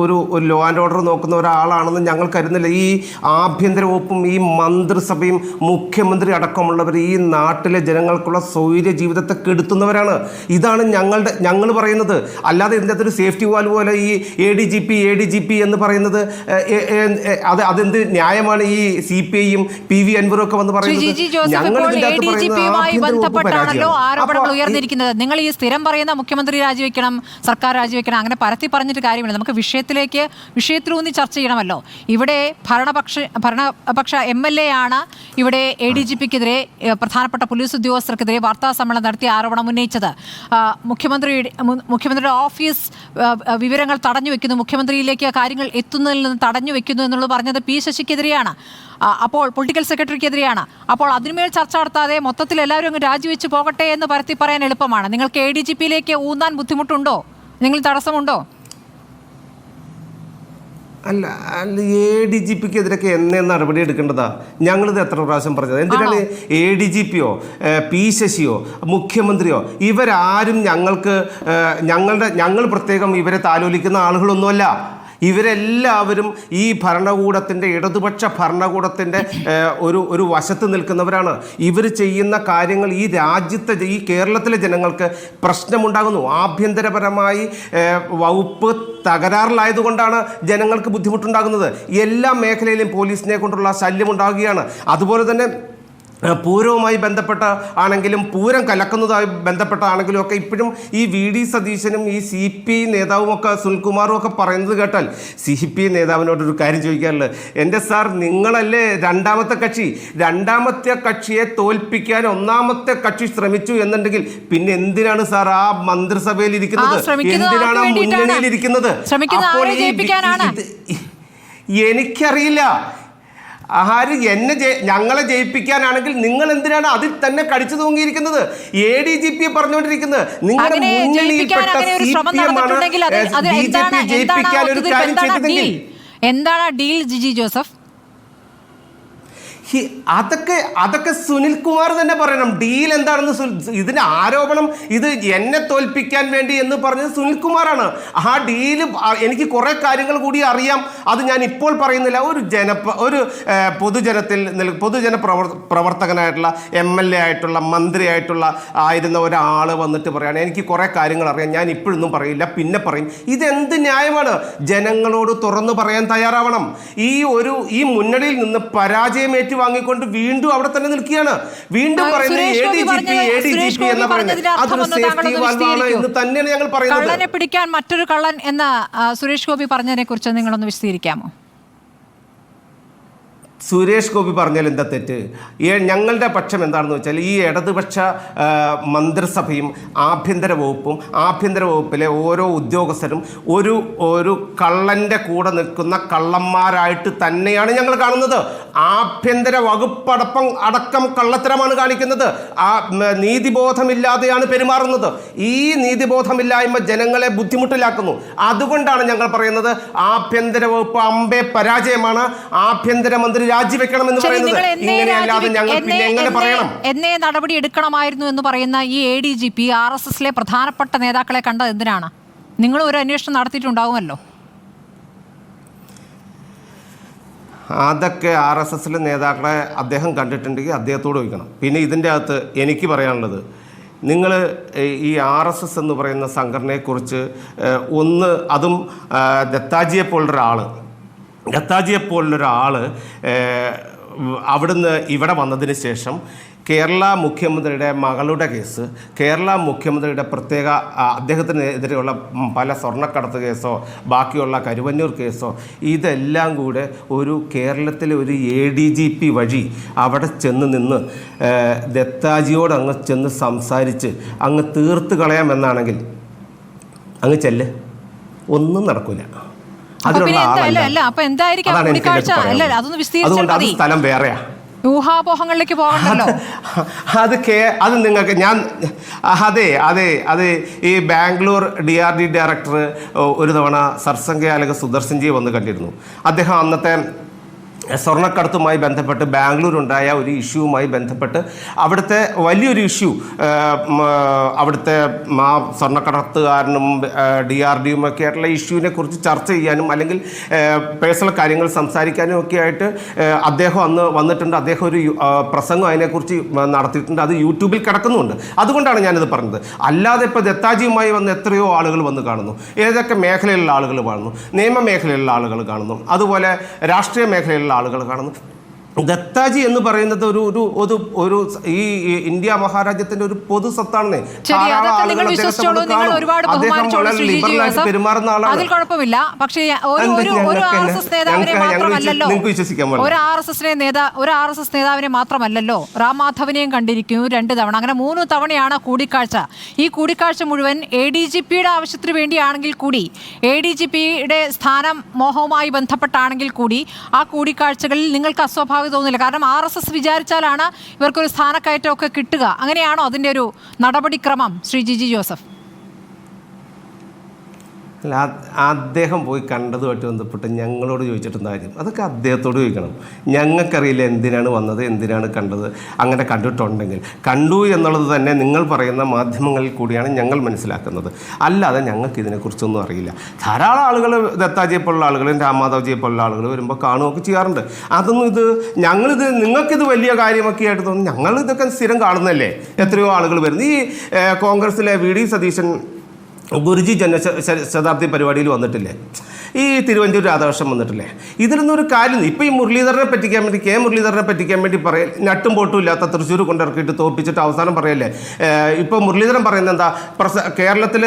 ലോ ആൻഡ് ഓർഡർ നോക്കുന്ന ഒരാളാണെന്ന് ഞങ്ങൾ കരുതുന്നില്ല. ഈ ആഭ്യന്തര വകുപ്പും ഈ മന്ത്രിസഭയും മുഖ്യമന്ത്രി അടക്കമുള്ളവർ ഈ നാട്ടിലെ ജനങ്ങൾക്കുള്ള സൗകര്യ ജീവിതത്തെ കെടുത്തുന്നവരാണ്. ഇതാണ് ഞങ്ങൾ പറയുന്നത്. അല്ലാതെ ഇതിൻ്റെ അകത്തൊരു സേഫ്റ്റി വാൽവ് പോലെ ഈ ADGP എന്ന് പറയുന്നത് അതെന്ത് ന്യായമാണ്? ഈ CPIയും PV അൻവറും ഒക്കെ വന്ന് പറയുന്നത്. ബന്ധപ്പെട്ടാണല്ലോ ആരോപണങ്ങൾ ഉയർന്നിരിക്കുന്നത്. നിങ്ങൾ ഈ സ്ഥിരം പറയുന്ന മുഖ്യമന്ത്രി രാജിവെക്കണം, സർക്കാർ രാജിവെക്കണം, അങ്ങനെ പരത്തി പറഞ്ഞിട്ട് കാര്യമില്ല. നമുക്ക് വിഷയത്തിലൂന്നി ചർച്ച ചെയ്യണമല്ലോ. ഇവിടെ ഭരണപക്ഷ MLA ആണ് ഇവിടെ ADGPക്കെതിരെ, പ്രധാനപ്പെട്ട പോലീസ് ഉദ്യോഗസ്ഥർക്കെതിരെ വാർത്താ സമ്മേളനം നടത്തി ആരോപണം ഉന്നയിച്ചത്. മുഖ്യമന്ത്രിയുടെ ഓഫീസ് വിവരങ്ങൾ തടഞ്ഞു വെക്കുന്നു, മുഖ്യമന്ത്രിയിലേക്ക് കാര്യങ്ങൾ എത്തുന്നതിൽ നിന്ന് തടഞ്ഞു വെക്കുന്നു എന്നുള്ളത് പറഞ്ഞത് P ശശിക്കെതിരെയാണ്. അപ്പോൾ പൊളിറ്റിക്കൽ സെക്രട്ടറിക്കെതിരെയാണ്. അപ്പോൾ അതിന്മേൽ ചർച്ച നടത്താതെ മൊത്തത്തിൽ എല്ലാവരും അങ്ങ് രാജിവെച്ച് പോകട്ടെ എന്ന് പരത്തി പറയാൻ എളുപ്പമാണ്. നിങ്ങൾക്ക് ADGPയിലേക്ക് ഊന്നാൻ ബുദ്ധിമുട്ടുണ്ടോ? നിങ്ങൾ തടസ്സമുണ്ടോ? അല്ല, ADGPക്കെതിരൊക്കെ എന്നേ നടപടി എടുക്കേണ്ടതാ? ഞങ്ങളിത് എത്ര പ്രാവശ്യം പറഞ്ഞത്? എന്തിനാണ് ADGPയോ P ശശിയോ മുഖ്യമന്ത്രിയോ ഇവരാരും ഞങ്ങൾ പ്രത്യേകം ഇവരെ താലോലിക്കുന്ന ആളുകളൊന്നുമല്ല. ഇവരെല്ലാവരും ഈ ഭരണകൂടത്തിൻ്റെ, ഇടതുപക്ഷ ഭരണകൂടത്തിൻ്റെ ഒരു വശത്ത് നിൽക്കുന്നവരാണ്. ഇവർ ചെയ്യുന്ന കാര്യങ്ങൾ ഈ രാജ്യത്തെ, ഈ കേരളത്തിലെ ജനങ്ങൾക്ക് പ്രശ്നമുണ്ടാകുന്നു. ആഭ്യന്തരപരമായി വകുപ്പ് തകരാറിലായതുകൊണ്ടാണ് ജനങ്ങൾക്ക് ബുദ്ധിമുട്ടുണ്ടാകുന്നത്. എല്ലാ മേഖലയിലും പോലീസിനെ കൊണ്ടുള്ള ശല്യം ഉണ്ടാകുകയാണ്. അതുപോലെ തന്നെ പൂരവുമായി ബന്ധപ്പെട്ട ആണെങ്കിലും പൂരം കലക്കുന്നതുമായി ബന്ധപ്പെട്ടതാണെങ്കിലും ഒക്കെ ഇപ്പോഴും ഈ VD സതീശനും ഈ CPI നേതാവും ഒക്കെ സുനിൽകുമാറും ഒക്കെ പറയുന്നത് കേട്ടാൽ CPI നേതാവിനോടൊരു കാര്യം ചോദിക്കാറുള്ളത്, എൻ്റെ സാർ നിങ്ങളല്ലേ രണ്ടാമത്തെ കക്ഷിയെ തോൽപ്പിക്കാൻ ഒന്നാമത്തെ കക്ഷി ശ്രമിച്ചു എന്നുണ്ടെങ്കിൽ പിന്നെ എന്തിനാണ് സാർ ആ മന്ത്രിസഭയിൽ ഇരിക്കുന്നത്, എന്തിനാണ് ആ മുന്നണിയിൽ ഇരിക്കുന്നത്? അപ്പോൾ എനിക്കറിയില്ല ആര് ഞങ്ങളെ ജയിപ്പിക്കാനാണെങ്കിൽ നിങ്ങൾ എന്തിനാണ് അതിൽ തന്നെ കടിച്ചു തൂങ്ങിയിരിക്കുന്നത്? ADGP പറഞ്ഞുകൊണ്ടിരിക്കുന്നത് നിങ്ങളുടെ മുന്നണിയിൽപ്പെട്ട CPM ആണ് BJP ജയിപ്പിക്കാൻ ഒരു കാര്യം ചെയ്തതെങ്കിൽ എന്താണ് ഡീൽ ജിജി ജോസഫ്? അതൊക്കെ സുനിൽകുമാർ തന്നെ പറയണം. ഡീൽ എന്താണെന്ന് ഇതിന് ആരോപണം ഇത് എന്നെ തോൽപ്പിക്കാൻ വേണ്ടി എന്ന് പറഞ്ഞത് സുനിൽകുമാറാണ്. ആ ഡീല് എനിക്ക് കുറെ കാര്യങ്ങൾ കൂടി അറിയാം, അത് ഞാൻ ഇപ്പോൾ പറയുന്നില്ല. ഒരു പൊതുജന പ്രവർത്തകനായിട്ടുള്ള MLA ആയിട്ടുള്ള മന്ത്രിയായിട്ടുള്ള ആയിരുന്ന ഒരാൾ വന്നിട്ട് പറയാണ് എനിക്ക് കുറെ കാര്യങ്ങൾ അറിയാം, ഞാൻ ഇപ്പോഴൊന്നും പറയില്ല, പിന്നെ പറയും. ഇതെന്ത് ന്യായമാണ്? ജനങ്ങളോട് തുറന്നു പറയാൻ തയ്യാറാവണം. ഈ മുന്നണിയിൽ നിന്ന് പരാജയം വാങ്ങിക്കൊണ്ട് വീണ്ടും അവിടെ തന്നെ നിൽക്കുകയാണ്. വീണ്ടും പറയുന്നത് ADGP എന്ന് പറയുന്നത് അതൊരു സേഫ്റ്റി വാൽവാണ് എന്ന് തന്നെയാണ് ഞങ്ങൾ പറയുന്നത്. കള്ളനെ പിടിക്കാൻ മറ്റൊരു കള്ളൻ എന്ന സുരേഷ് ഗോപി പറഞ്ഞതിനെ കുറിച്ച് നിങ്ങളൊന്ന് വിശദീകരിക്കാമോ? സുരേഷ് ഗോപി പറഞ്ഞാൽ എന്താ തെറ്റ്? ഞങ്ങളുടെ പക്ഷം എന്താണെന്ന് വെച്ചാൽ ഈ ഇടതുപക്ഷ മന്ത്രിസഭയും ആഭ്യന്തര വകുപ്പിലെ ഓരോ ഉദ്യോഗസ്ഥരും ഒരു കള്ളൻ്റെ കൂടെ നിൽക്കുന്ന കള്ളന്മാരായിട്ട് തന്നെയാണ് ഞങ്ങൾ കാണുന്നത്. ആഭ്യന്തര വകുപ്പടക്കം കള്ളത്തരമാണ് കാണിക്കുന്നത്. ആ നീതിബോധമില്ലാതെയാണ് പെരുമാറുന്നത്. ഈ നീതിബോധമില്ലായ്മ ജനങ്ങളെ ബുദ്ധിമുട്ടിലാക്കുന്നു. അതുകൊണ്ടാണ് ഞങ്ങൾ പറയുന്നത് ആഭ്യന്തര വകുപ്പ് അമ്പേ പരാജയമാണ്, ആഭ്യന്തരമന്ത്രി രാജിവെക്കണം എന്ന് പറയുന്നത്. ഇങ്ങനെയല്ലാതെ ഞങ്ങൾ പിന്നെ എങ്ങനെ പറയണം? എന്നേ നടപടി എടുക്കണമായിരുന്നു എന്ന് പറയുന്ന ഈ ADGP RSSലെ പ്രധാനപ്പെട്ട നേതാക്കളെ കണ്ടത് എന്തിനാണ്? നിങ്ങൾ ഒരു അന്വേഷണം നടത്തിയിട്ടുണ്ടാവുമല്ലോ. അതൊക്കെ RSSലെ നേതാക്കളെ അദ്ദേഹം കണ്ടിട്ടുണ്ടെങ്കിൽ അദ്ദേഹത്തോട് ചോദിക്കണം. പിന്നെ ഇതിൻ്റെ അകത്ത് എനിക്ക് പറയാനുള്ളത്, നിങ്ങൾ ഈ RSS എന്ന് പറയുന്ന സംഘടനയെക്കുറിച്ച് അതും ദത്താജിയെപ്പോലുള്ളൊരാൾ അവിടുന്ന് ഇവിടെ വന്നതിന് ശേഷം കേരള മുഖ്യമന്ത്രിയുടെ മകളുടെ കേസ്, കേരള മുഖ്യമന്ത്രിയുടെ പ്രത്യേക അദ്ദേഹത്തിനെതിരെയുള്ള പല സ്വർണ്ണക്കടത്ത് കേസോ ബാക്കിയുള്ള കരുവന്നൂർ കേസോ ഇതെല്ലാം കൂടെ കേരളത്തിലെ ഒരു ADGP വഴി അവിടെ നിന്ന് ദത്താജിയോട് അങ്ങ് ചെന്ന് സംസാരിച്ച് അങ്ങ് തീർത്ത് കളയാമെന്നാണെങ്കിൽ അങ്ങ് ചെല്ല്, ഒന്നും നടക്കില്ല. അതുകൊണ്ട് അത് സ്ഥലം വേറെയാ. ഊഹാപോഹങ്ങളിലേക്ക് പോകണ്ടല്ലോ. അത് നിങ്ങൾക്ക് അതെ ഈ ബാംഗ്ലൂർ DRD ഡയറക്ടർ ഒരു തവണ സർസംഘചാലക സുദർശൻജിയെ വന്ന് കണ്ടിരുന്നു. അദ്ദേഹം അന്നത്തെ സ്വർണ്ണക്കടത്തുമായി ബന്ധപ്പെട്ട് ബാംഗ്ലൂരുണ്ടായ ഒരു ഇഷ്യൂവുമായി ബന്ധപ്പെട്ട് അവിടുത്തെ വലിയൊരു ഇഷ്യൂ, അവിടുത്തെ ആ സ്വർണ്ണക്കടത്തുകാരനും DRDയും ഒക്കെ ആയിട്ടുള്ള ഇഷ്യൂവിനെ കുറിച്ച് ചർച്ച ചെയ്യാനും അല്ലെങ്കിൽ പേഴ്സണൽ കാര്യങ്ങൾ സംസാരിക്കാനും ഒക്കെ ആയിട്ട് അദ്ദേഹം അന്ന് വന്നിട്ടുണ്ട്. അദ്ദേഹം ഒരു പ്രസംഗം അതിനെക്കുറിച്ച് നടത്തിയിട്ടുണ്ട്. അത് യൂട്യൂബിൽ കിടക്കുന്നുണ്ട്. അതുകൊണ്ടാണ് ഞാനിത് പറഞ്ഞത്. അല്ലാതെ ഇപ്പോൾ ദത്താജിയുമായി വന്ന് എത്രയോ ആളുകൾ വന്ന് കാണുന്നു. ഏതൊക്കെ മേഖലയിലുള്ള ആളുകൾ കാണുന്നു? നിയമമേഖലയിലുള്ള ആളുകൾ കാണുന്നു, അതുപോലെ രാഷ്ട്രീയ മേഖലയിലുള്ള ആളുകൾ കാണുന്നു. ദത്താജി എന്ന് പറയുന്നത് ഒരു ഈ ഇന്ത്യ മഹാരാജ്യത്തിന്റെ ഒരു പൊതു സ്വത്താണെന്നേ. പെരുമാറുന്ന ആളാണ്. അതിൽ കുഴപ്പമില്ല. പക്ഷേ ഒരു RSS നേതാവിനെ മാത്രമല്ലോ റാം മാധവനെയും കണ്ടിരിക്കുന്നു 2 തവണ. അങ്ങനെ 3 തവണയാണ് കൂടിക്കാഴ്ച. ഈ കൂടിക്കാഴ്ച മുഴുവൻ ADGPയുടെ ആവശ്യത്തിന് വേണ്ടിയാണെങ്കിൽ കൂടി, ADGPയുടെ സ്ഥാനം മോഹവുമായി ബന്ധപ്പെട്ടാണെങ്കിൽ കൂടി ആ കൂടിക്കാഴ്ചകളിൽ നിങ്ങൾക്ക് അസ്വാഭാവിക തോന്നില്ല. കാരണം RSS വിചാരിച്ചാലാണ് ഇവർക്കൊരു സ്ഥാനക്കയറ്റമൊക്കെ കിട്ടുക. അങ്ങനെയാണോ അതിൻ്റെ ഒരു നടപടിക്രമം ശ്രീ ജിജി ജോസഫ്? അല്ല, അദ്ദേഹം പോയി കണ്ടതുമായിട്ട് ബന്ധപ്പെട്ട് ഞങ്ങളോട് ചോദിച്ചിട്ടുള്ള കാര്യം അതൊക്കെ അദ്ദേഹത്തോട് ചോദിക്കണം. ഞങ്ങൾക്കറിയില്ല എന്തിനാണ് വന്നത്, എന്തിനാണ് കണ്ടത്. അങ്ങനെ കണ്ടിട്ടുണ്ടെങ്കിൽ കണ്ടു എന്നുള്ളത് തന്നെ നിങ്ങൾ പറയുന്ന മാധ്യമങ്ങളിൽ കൂടിയാണ് ഞങ്ങൾ മനസ്സിലാക്കുന്നത്. അല്ലാതെ ഞങ്ങൾക്ക് ഇതിനെക്കുറിച്ചൊന്നും അറിയില്ല. ധാരാളം ആളുകൾ ദത്താജിയെപ്പോലുള്ള ആളുകളും രാംമാധവ്ജിയെപ്പോലുള്ള ആളുകൾ വരുമ്പോൾ കാണുകയൊക്കെ ചെയ്യാറുണ്ട്. അതൊന്നും നിങ്ങൾക്കിത് വലിയ കാര്യമൊക്കെ ആയിട്ട് തോന്നുന്നു. ഞങ്ങൾ ഇതൊക്കെ സ്ഥിരം കാണുന്നതല്ലേ. എത്രയോ ആളുകൾ വരുന്നു. ഈ കോൺഗ്രസിലെ VD സതീശൻ ഗുരുജി ശതാബ്ദി പരിപാടിയിൽ വന്നിട്ടില്ലേ, ഈ തിരുവഞ്ചൂർ രാധാകൃഷ്ണൻ വന്നിട്ടില്ലേ, ഇതിലൊന്നും ഒരു കാര്യം. ഇപ്പോൾ ഈ മുരളീധരനെ പറ്റിക്കാൻ വേണ്ടി, കെ മുരളീധരനെ പറ്റിക്കാൻ വേണ്ടി നട്ടും പൊട്ടും ഇല്ലാത്ത തൃശ്ശൂർ കൊണ്ടിറക്കിയിട്ട് തോപ്പിച്ചിട്ട് അവസാനം പറയല്ലേ. ഇപ്പോൾ മുരളീധരൻ പറയുന്നത് എന്താ, കേരളത്തിൽ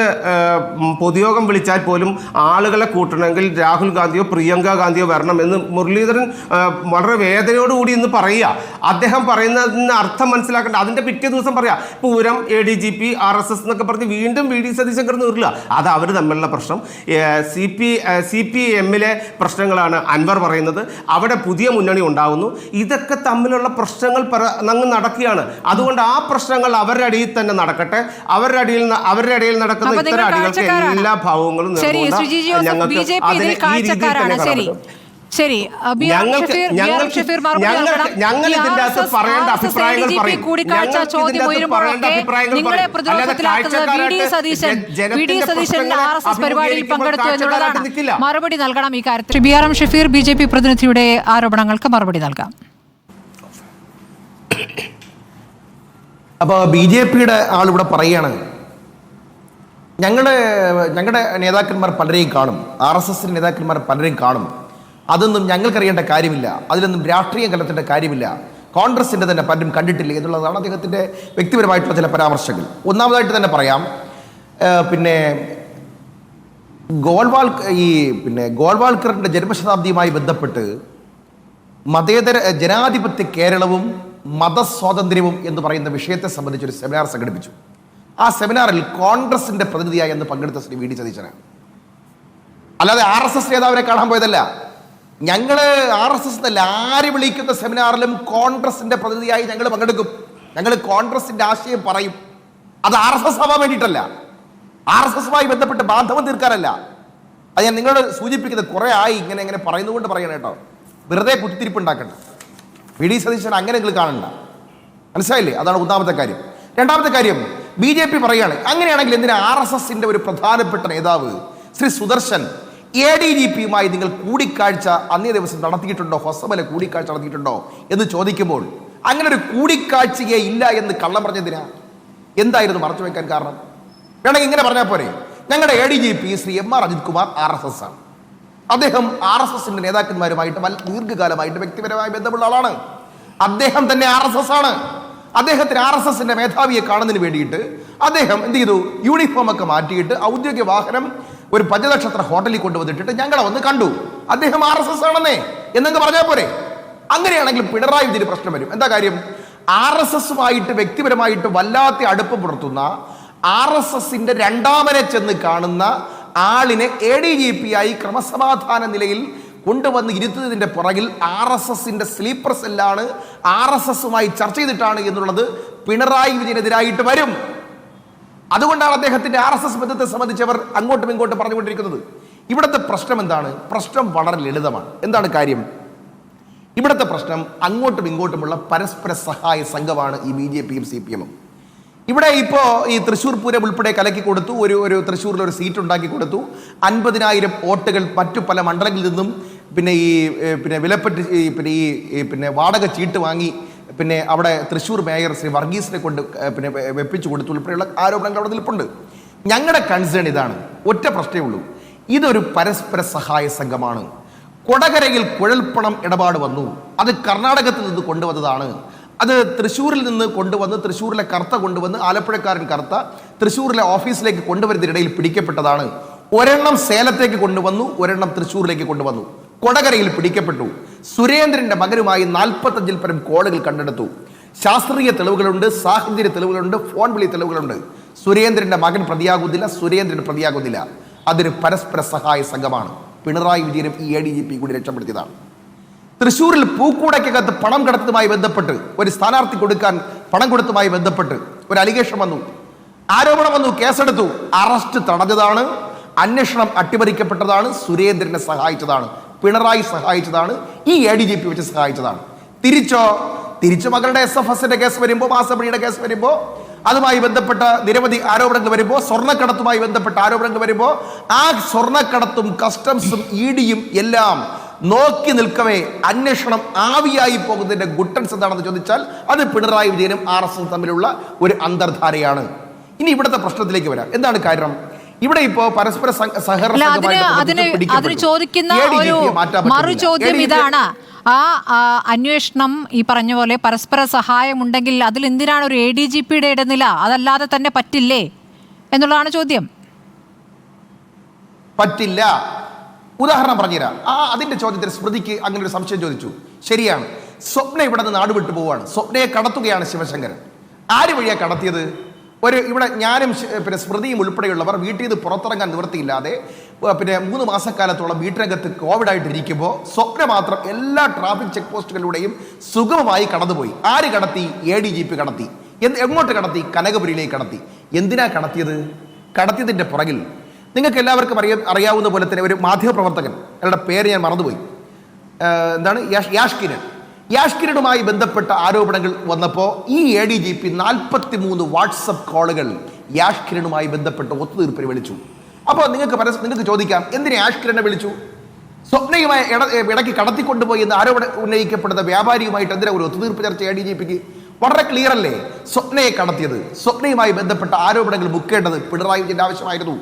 പൊതുയോഗം വിളിച്ചാൽ പോലും ആളുകളെ കൂട്ടണമെങ്കിൽ രാഹുൽ ഗാന്ധിയോ പ്രിയങ്ക ഗാന്ധിയോ വരണം എന്ന് മുരളീധരൻ വളരെ വേദനയോടുകൂടി ഇന്ന് പറയുക. അദ്ദേഹം പറയുന്നതിന് അർത്ഥം മനസ്സിലാക്കേണ്ട. അതിൻ്റെ പിറ്റേ ദിവസം പറയാം പൂരം, ADGP, RSS എന്നൊക്കെ പറഞ്ഞ് വീണ്ടും VD സതീശൻ കിടന്ന് ഉരുളുക. അത് അവർ തമ്മിലുള്ള പ്രശ്നം. CPM-ലെ പ്രശ്നങ്ങളാണ് അൻവർ പറയുന്നത്. അവിടെ പുതിയ മുന്നണി ഉണ്ടാകുന്നു. ഇതൊക്കെ തമ്മിലുള്ള പ്രശ്നങ്ങൾ അങ്ങ് നടക്കുകയാണ്. അതുകൊണ്ട് ആ പ്രശ്നങ്ങൾ അവരുടെ അടിയിൽ തന്നെ നടക്കട്ടെ. അവരുടെ അടിയിൽ നടക്കുന്ന ഇത്തരം അടികൾക്ക് എല്ലാ ഭാവങ്ങളും ഞങ്ങൾ ഇതിന്റെ അകത്ത് പറയേണ്ട അഭിപ്രായങ്ങൾ പറയും. മറുപടി നൽകണം ഈ കാര്യത്തിൽ. BRM ഷഫീർ BJP പ്രതിനിധിയുടെ ആരോപണങ്ങൾക്ക് മറുപടി നൽകാം. അപ്പോൾ BJPയുടെ ആളിവിടെ പറയുകയാണ്, ഞങ്ങളുടെ നേതാക്കന്മാർ പലരെയും കാണും, RSS നേതാക്കന്മാർ പലരെയും കാണും, അതൊന്നും ഞങ്ങൾക്കറിയേണ്ട കാര്യമില്ല, അതിലൊന്നും രാഷ്ട്രീയം കലർത്തേണ്ട കാര്യമില്ല, കോൺഗ്രസിൻ്റെ തന്നെ പലരും കണ്ടിട്ടില്ല എന്നുള്ളതാണ് അദ്ദേഹത്തിൻ്റെ വ്യക്തിപരമായിട്ടുള്ള ചില പരാമർശങ്ങൾ. ഒന്നാമതായിട്ട് തന്നെ പറയാം, ഗോൾവാൾക്കറിൻ്റെ ജന്മശതാബ്ദിയുമായി ബന്ധപ്പെട്ട് മതേതര ജനാധിപത്യ കേരളവും മതസ്വാതന്ത്ര്യവും എന്ന് പറയുന്ന വിഷയത്തെ സംബന്ധിച്ചൊരു സെമിനാർ സംഘടിപ്പിച്ചു. ആ സെമിനാറിൽ കോൺഗ്രസിൻ്റെ പ്രതിനിധിയായി എന്ന് പങ്കെടുത്ത ശ്രീ VD സതീശനാണ്, അല്ലാതെ RSS നേതാവിനെ കാണാൻ പോയതല്ല. ഞങ്ങൾ RSS എന്നല്ല, ആര് വിളിക്കുന്ന സെമിനാറിലും കോൺഗ്രസിന്റെ പ്രതിനിധിയായി ഞങ്ങൾ പങ്കെടുക്കും. ഞങ്ങൾ കോൺഗ്രസിന്റെ ആശയം പറയും. അത് RSS ആവാൻ വേണ്ടിയിട്ടല്ല, RSSമായി ബന്ധപ്പെട്ട് ബാന്ധവം തീർക്കാനല്ല. അത് ഞാൻ നിങ്ങളോട് സൂചിപ്പിക്കുന്നത് കുറേ ആയി ഇങ്ങനെ പറയുന്നതുകൊണ്ട് പറയണം കേട്ടോ, വെറുതെ കുത്തിരിപ്പുണ്ടാക്കണ്ട. VD സതീശൻ അങ്ങനെ നിങ്ങൾ കാണണ്ട, മനസ്സിലായില്ലേ? അതാണ് ഒന്നാമത്തെ കാര്യം. രണ്ടാമത്തെ കാര്യം, BJP പറയുകയാണ് അങ്ങനെയാണെങ്കിൽ എന്തിനാ RSSന്റെ ഒരു പ്രധാനപ്പെട്ട നേതാവ് ശ്രീ സുദർശൻ ADGPയുമായി നിങ്ങൾ കൂടിക്കാഴ്ച അന്നേ ദിവസം നടത്തിയിട്ടുണ്ടോ, ഹൊസമല കൂടിക്കാഴ്ച നടത്തിയിട്ടുണ്ടോ എന്ന് ചോദിക്കുമ്പോൾ അങ്ങനെ ഒരു കൂടിക്കാഴ്ചയെ ഇല്ല എന്ന് കള്ളം പറഞ്ഞതിനാ? എന്തായിരുന്നു മറച്ചു വെക്കാൻ കാരണം? വേണമെങ്കിൽ ഇങ്ങനെ പറഞ്ഞാൽ പോരെ, ഞങ്ങളുടെ ADGP Shri MR Ajith Kumar RSS ആണ്. അദ്ദേഹം RSSന്റെ നേതാക്കന്മാരുമായിട്ട് ദീർഘകാലമായിട്ട് വ്യക്തിപരമായ ബന്ധമുള്ള ആളാണ്. അദ്ദേഹം തന്നെ RSS ആണ്. അദ്ദേഹത്തിന് RSSന്റെ മേധാവിയെ കാണുന്നതിന് വേണ്ടിയിട്ട് അദ്ദേഹം എന്ത് ചെയ്തു, യൂണിഫോം ഒക്കെ മാറ്റിയിട്ട് ഔദ്യോഗിക വാഹനം ഒരു പഞ്ചനക്ഷത്ര ഹോട്ടലിൽ കൊണ്ടുവന്നിട്ടിട്ട് ഞങ്ങളെ വന്ന് കണ്ടു, അദ്ദേഹം RSS ആണെന്നേ എന്നങ്ങ് പറഞ്ഞാൽ പോരെ. അങ്ങനെയാണെങ്കിൽ പിണറായി വിജയന് പ്രശ്നം വരും. എന്താ കാര്യം? RSSുമായിട്ട് വ്യക്തിപരമായിട്ട് വല്ലാത്ത അടുപ്പം പുലർത്തുന്ന RSSന്റെ രണ്ടാമനെ ചെന്ന് കാണുന്ന ആളിനെ ADGPയായി ക്രമസമാധാന നിലയിൽ കൊണ്ടുവന്ന് ഇരുത്തുന്നതിന്റെ പുറകിൽ RSSന്റെ സ്ലീപ്പർ സെല്ലാണ്, RSSുമായി ചർച്ച ചെയ്തിട്ടാണ് എന്നുള്ളത് പിണറായി വിജയനെതിരായിട്ട് വരും. അതുകൊണ്ടാണ് അദ്ദേഹത്തിന്റെ RSS ബന്ധത്തെ സംബന്ധിച്ചവർ അങ്ങോട്ടും ഇങ്ങോട്ടും പറഞ്ഞുകൊണ്ടിരിക്കുന്നത്. ഇവിടുത്തെ പ്രശ്നം എന്താണ്? പ്രശ്നം വളരെ ലളിതമാണ്. എന്താണ് കാര്യം? ഇവിടുത്തെ പ്രശ്നം അങ്ങോട്ടും ഇങ്ങോട്ടുമുള്ള പരസ്പര സഹായ സംഘമാണ് ഈ BJPയും CPMും. ഇവിടെ ഇപ്പോൾ ഈ തൃശ്ശൂർ പൂരം ഉൾപ്പെടെ കലക്കി കൊടുത്തു, ഒരു തൃശ്ശൂരിൽ ഒരു സീറ്റ് ഉണ്ടാക്കി കൊടുത്തു, 50,000 വോട്ടുകൾ മറ്റു പല മണ്ഡലങ്ങളിൽ നിന്നും വിലപ്പറ്റ് വാടക ചീട്ട് വാങ്ങി അവിടെ തൃശ്ശൂർ മേയർ ശ്രീ വർഗീസിനെ കൊണ്ട് വെപ്പിച്ചു കൊടുത്തു ഉൾപ്പെടെയുള്ള ആരോപണങ്ങൾ അവിടെ നിൽപ്പുണ്ട്. ഞങ്ങളുടെ കൺസേൺ ഇതാണ്, ഒറ്റ പ്രശ്നമേ ഉള്ളൂ, ഇതൊരു പരസ്പര സഹായ സംഘമാണ്. കൊടകരയിൽ കുഴൽപ്പണം ഇടപാട് വന്നു, അത് കർണാടകത്തിൽ നിന്ന് കൊണ്ടുവന്നതാണ്. അത് തൃശ്ശൂരിൽ നിന്ന് കൊണ്ടുവന്ന് തൃശ്ശൂരിലെ കർത്ത കൊണ്ടുവന്ന് ആലപ്പുഴക്കാരൻ കർത്ത തൃശ്ശൂരിലെ ഓഫീസിലേക്ക് കൊണ്ടുവരുന്നതിനിടയിൽ പിടിക്കപ്പെട്ടതാണ്. ഒരെണ്ണം സേലത്തേക്ക് കൊണ്ടുവന്നു, ഒരെണ്ണം തൃശ്ശൂരിലേക്ക് കൊണ്ടുവന്നു. കൊടകരയിൽ പിടിക്കപ്പെട്ടു. സുരേന്ദ്രന്റെ മകനുമായി 45-ൽ പരം കോളുകൾ കണ്ടെടുത്തു. ശാസ്ത്രീയ തെളിവുകളുണ്ട്, സാഹചര്യ തെളിവുകളുണ്ട്, ഫോൺ വിളി തെളിവുകളുണ്ട്. സുരേന്ദ്രന്റെ മകൻ പ്രതിയാകുന്നില്ല. അതൊരു പരസ്പര സഹായ സംഘമാണ്. പിണറായി വിജയനും ഈ ADGP കൂടി രക്ഷപ്പെടുത്തിയതാണ്. തൃശ്ശൂരിൽ പൂക്കൂടയ്ക്കകത്ത് പണം കടത്തുമായി ബന്ധപ്പെട്ട് ഒരു സ്ഥാനാർത്ഥി കൊടുക്കാൻ പണം കൊടുത്തുമായി ബന്ധപ്പെട്ട് ഒരു അലിഗേഷൻ വന്നു, ആരോപണം വന്നു, കേസെടുത്തു, അറസ്റ്റ് തടഞ്ഞതാണ്, അന്വേഷണം അട്ടിമറിക്കപ്പെട്ടതാണ്, സുരേന്ദ്രനെ സഹായിച്ചതാണ്, പിണറായി സഹായിച്ചതാണ്, ഈ ADGP വെച്ച് സഹായിച്ചതാണ്. തിരിച്ചു മകളുടെ SFSന്റെ കേസ് വരുമ്പോൾ, മാസപ്പടിയുടെ കേസ് വരുമ്പോൾ, അതുമായി ബന്ധപ്പെട്ട നിരവധി ആരോപണങ്ങൾ വരുമ്പോൾ, സ്വർണ്ണക്കടത്തുമായി ബന്ധപ്പെട്ട ആരോപണങ്ങൾ വരുമ്പോൾ, ആ സ്വർണ്ണക്കടത്തും കസ്റ്റംസും EDയും എല്ലാം നോക്കി നിൽക്കവേ അന്വേഷണം ആവിയായി പോകുന്നതിന്റെ ഗുട്ടൻസ് എന്താണെന്ന് ചോദിച്ചാൽ അത് പിണറായി വിജയനും RSS തമ്മിലുള്ള ഒരു അന്തർധാരയാണ്. ഇനി ഇവിടുത്തെ പ്രശ്നത്തിലേക്ക് വരാം. എന്താണ് കാര്യം? ഇവിടെ ഇപ്പോ പരസ്പര സഹകരണ അല്ല, സംഘമായിട്ട് അതിന് ചോദിക്കുന്ന ADGP ഒരു മാറ്റാൻ പറ്റുന്നില്ല. മറുചോദ്യം ഇതാണ്, ആ അന്വേഷണം ഈ പറഞ്ഞ പോലെ പരസ്പര സഹായമുണ്ടെങ്കിൽ അതിൽ എന്തിനാണ് ഒരു ADGPയുടെ ഇടനില? അതല്ലാതെ തന്നെ പറ്റില്ലേ എന്നുള്ളതാണ് ചോദ്യം. പറ്റില്ല. ഉദാഹരണം പറഞ്ഞുതരാം. അതിന്റെ ചോദ്യത്തിൽ സ്മൃതിക്ക് അങ്ങനെ ഒരു സംശയം ചോദിച്ചു. ശരിയാണ്, സ്വപ്ന ഇവിടെ നിന്ന് നാട് വിട്ടു പോവാണ്. സ്വപ്നയെ കടത്തുകയാണ് ശിവശങ്കരൻ. ആര് വഴിയാണ് കടത്തിയത്? ഇവിടെ ഞാനും പിന്നെ സ്മൃതിയും ഉൾപ്പെടെയുള്ളവർ വീട്ടിൽ നിന്ന് പുറത്തിറങ്ങാൻ നിവൃത്തിയില്ലാതെ പിന്നെ 3 മാസക്കാലത്തോളം വീട്ടിനകത്ത് കോവിഡായിട്ടിരിക്കുമ്പോൾ സ്വപ്ന മാത്രം എല്ലാ ട്രാഫിക് ചെക്ക് പോസ്റ്റുകളിലൂടെയും സുഗമമായി കടന്നുപോയി. ആര് കടത്തി? ADGP കടത്തി. എങ്ങോട്ട് കടത്തി? കനകപുരിയിലേക്ക് കടത്തി. എന്തിനാ കടത്തിയത്? കടത്തിയതിന്റെ പുറകിൽ നിങ്ങൾക്ക് എല്ലാവർക്കും അറിയാവുന്ന പോലെ തന്നെ ഒരു മാധ്യമപ്രവർത്തകൻ, അയാളുടെ പേര് ഞാൻ മറന്നുപോയി, എന്താണ്, യാഷ്കിനുമായി ബന്ധപ്പെട്ട ആരോപണങ്ങൾ വന്നപ്പോൾ ഈ ADGP 43 വാട്സപ്പ് കോളുകൾ യാഷ്കിനുമായി ബന്ധപ്പെട്ട് ഒത്തുതീർപ്പിന് വിളിച്ചു. അപ്പോൾ നിങ്ങൾക്ക് ചോദിക്കാം, എന്തിനാ യാഷ്കിനെ വിളിച്ചു? സ്വപ്നയുമായി ഇടയ്ക്ക് കടത്തിക്കൊണ്ടുപോയി എന്ന് ആരോപണം ഉന്നയിക്കപ്പെടുന്ന വ്യാപാരിയുമായിട്ട് എന്തിനാ ഒരു ഒത്തുതീർപ്പ് ചർച്ച ADGPക്ക്? വളരെ ക്ലിയർ അല്ലേ? സ്വപ്നയെ കടത്തിയത്, സ്വപ്നയുമായി ബന്ധപ്പെട്ട ആരോപണങ്ങൾ മുക്കേണ്ടത് പിണറായി വിജയന്റെ ആവശ്യമായിരുന്നു.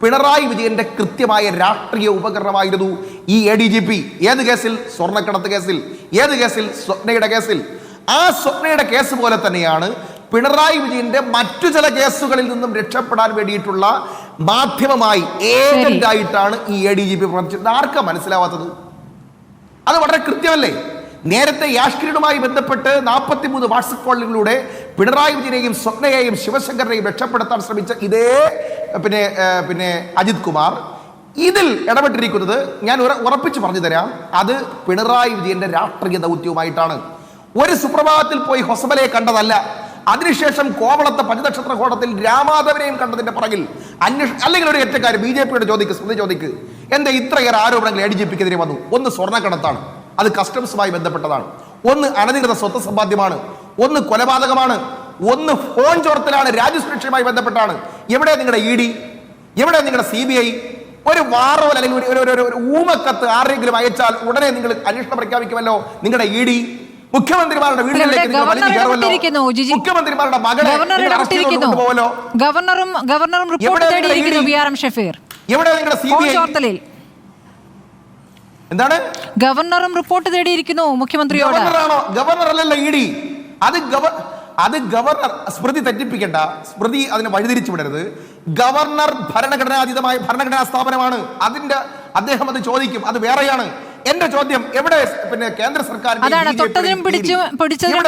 പിണറായി വിജയന്റെ കൃത്യമായ രാഷ്ട്രീയ ഉപകരണമായിരുന്നു ഈ ADGP. ഏത് കേസിൽ? സ്വർണ്ണക്കടത്ത് കേസിൽ. ഏത് കേസിൽ? സ്വപ്നയുടെ കേസിൽ. ആ സ്വപ്നയുടെ കേസ് പോലെ തന്നെയാണ് പിണറായി വിജയന്റെ മറ്റു ചില കേസുകളിൽ നിന്നും രക്ഷപ്പെടാൻ വേണ്ടിയിട്ടുള്ള മാധ്യമമായി, ഏജന്റായിട്ടാണ് ഈ ADGP പ്രവർത്തിച്ചത്. ആർക്കാ മനസ്സിലാവാത്തത്? അത് വളരെ കൃത്യമല്ലേ? നേരത്തെ യാഷ്കിനുമായി ബന്ധപ്പെട്ട് 43 വാട്സപ്പ് കോളുകളിലൂടെ പിണറായി വിജയനെയും സ്വപ്നയെയും ശിവശങ്കരനെയും രക്ഷപ്പെടുത്താൻ ശ്രമിച്ച ഇതേ പിന്നെ അജിത് കുമാർ ഇതിൽ ഇടപെട്ടിരിക്കുന്നത് ഞാൻ ഉറപ്പിച്ചു പറഞ്ഞു തരാം, അത് പിണറായി വിജയന്റെ രാഷ്ട്രീയ ദൗത്യവുമായിട്ടാണ്. ഒരു സുപ്രഭാതത്തിൽ പോയി ഹൊസബലയെ കണ്ടതല്ല. അതിനുശേഷം കോവളത്തെ പഞ്ചനക്ഷത്ര കോടത്തിൽ രാമാധവനെയും കണ്ടതിന്റെ പുറകിൽ അല്ലെങ്കിൽ ഒരു ഏറ്റക്കാര് BJPയുടെ സ്മൃതി ചോദിക്ക്, എന്താ ഇത്രയേറെ ആരോപണങ്ങൾ ADGPക്കെതിരെ വന്നു? ഒന്ന് സ്വർണ്ണക്കടത്താണ്, അത് കസ്റ്റംസുമായി ബന്ധപ്പെട്ടതാണ്. ഒന്ന് അനധികൃത സ്വത്ത് സമ്പാദ്യമാണ്. ഒന്ന് കൊലപാതകമാണ്. ഒന്ന് ഫോൺ ചോർത്തലാണ്, രാജ്യസുരക്ഷയുമായി ബന്ധപ്പെട്ടാണ്. എവിടെ നിങ്ങളുടെ ED? എവിടെ നിങ്ങളുടെ CBI? ഒരു വാറോൽ അല്ലെങ്കിൽ ഒരു ഊമക്കത്ത് ആരെങ്കിലും അയച്ചാൽ ഉടനെ നിങ്ങൾ അന്വേഷണം പ്രഖ്യാപിക്കുമല്ലോ. നിങ്ങളുടെ ED മുഖ്യമന്ത്രിമാരുടെ വീടുകളിലേക്ക് മുഖ്യമന്ത്രിമാരുടെ മകളെ പോവല്ലോ. ഗവർണറും റിപ്പോർട്ട് തേടിയിരിക്കുന്നു. BRM ഷഫീർ, എവിടെ നിങ്ങളുടെ CBI? എന്താണ്? ഗവർണറും റിപ്പോർട്ട് തേടിയിരിക്കുന്നു മുഖ്യമന്ത്രിയോട്. ഗവർണർ അല്ലല്ലോ ED. അത് ഗവർണർ. സ്മൃതി തെറ്റിപ്പിക്കേണ്ട, സ്മൃതി അതിനെ വഴിതിരിച്ചു വിടരുത്. ഗവർണർ ഭരണഘടനാതീതമായ ഭരണഘടനാ സ്ഥാപനമാണ്. അദ്ദേഹം അത് ചോദിക്കും, അത് വേറെയാണ്. എന്റെ ചോദ്യം, എവിടെ കേന്ദ്ര സർക്കാർ? അതാണ് തൊട്ടതിനും പിടിച്ചതിനും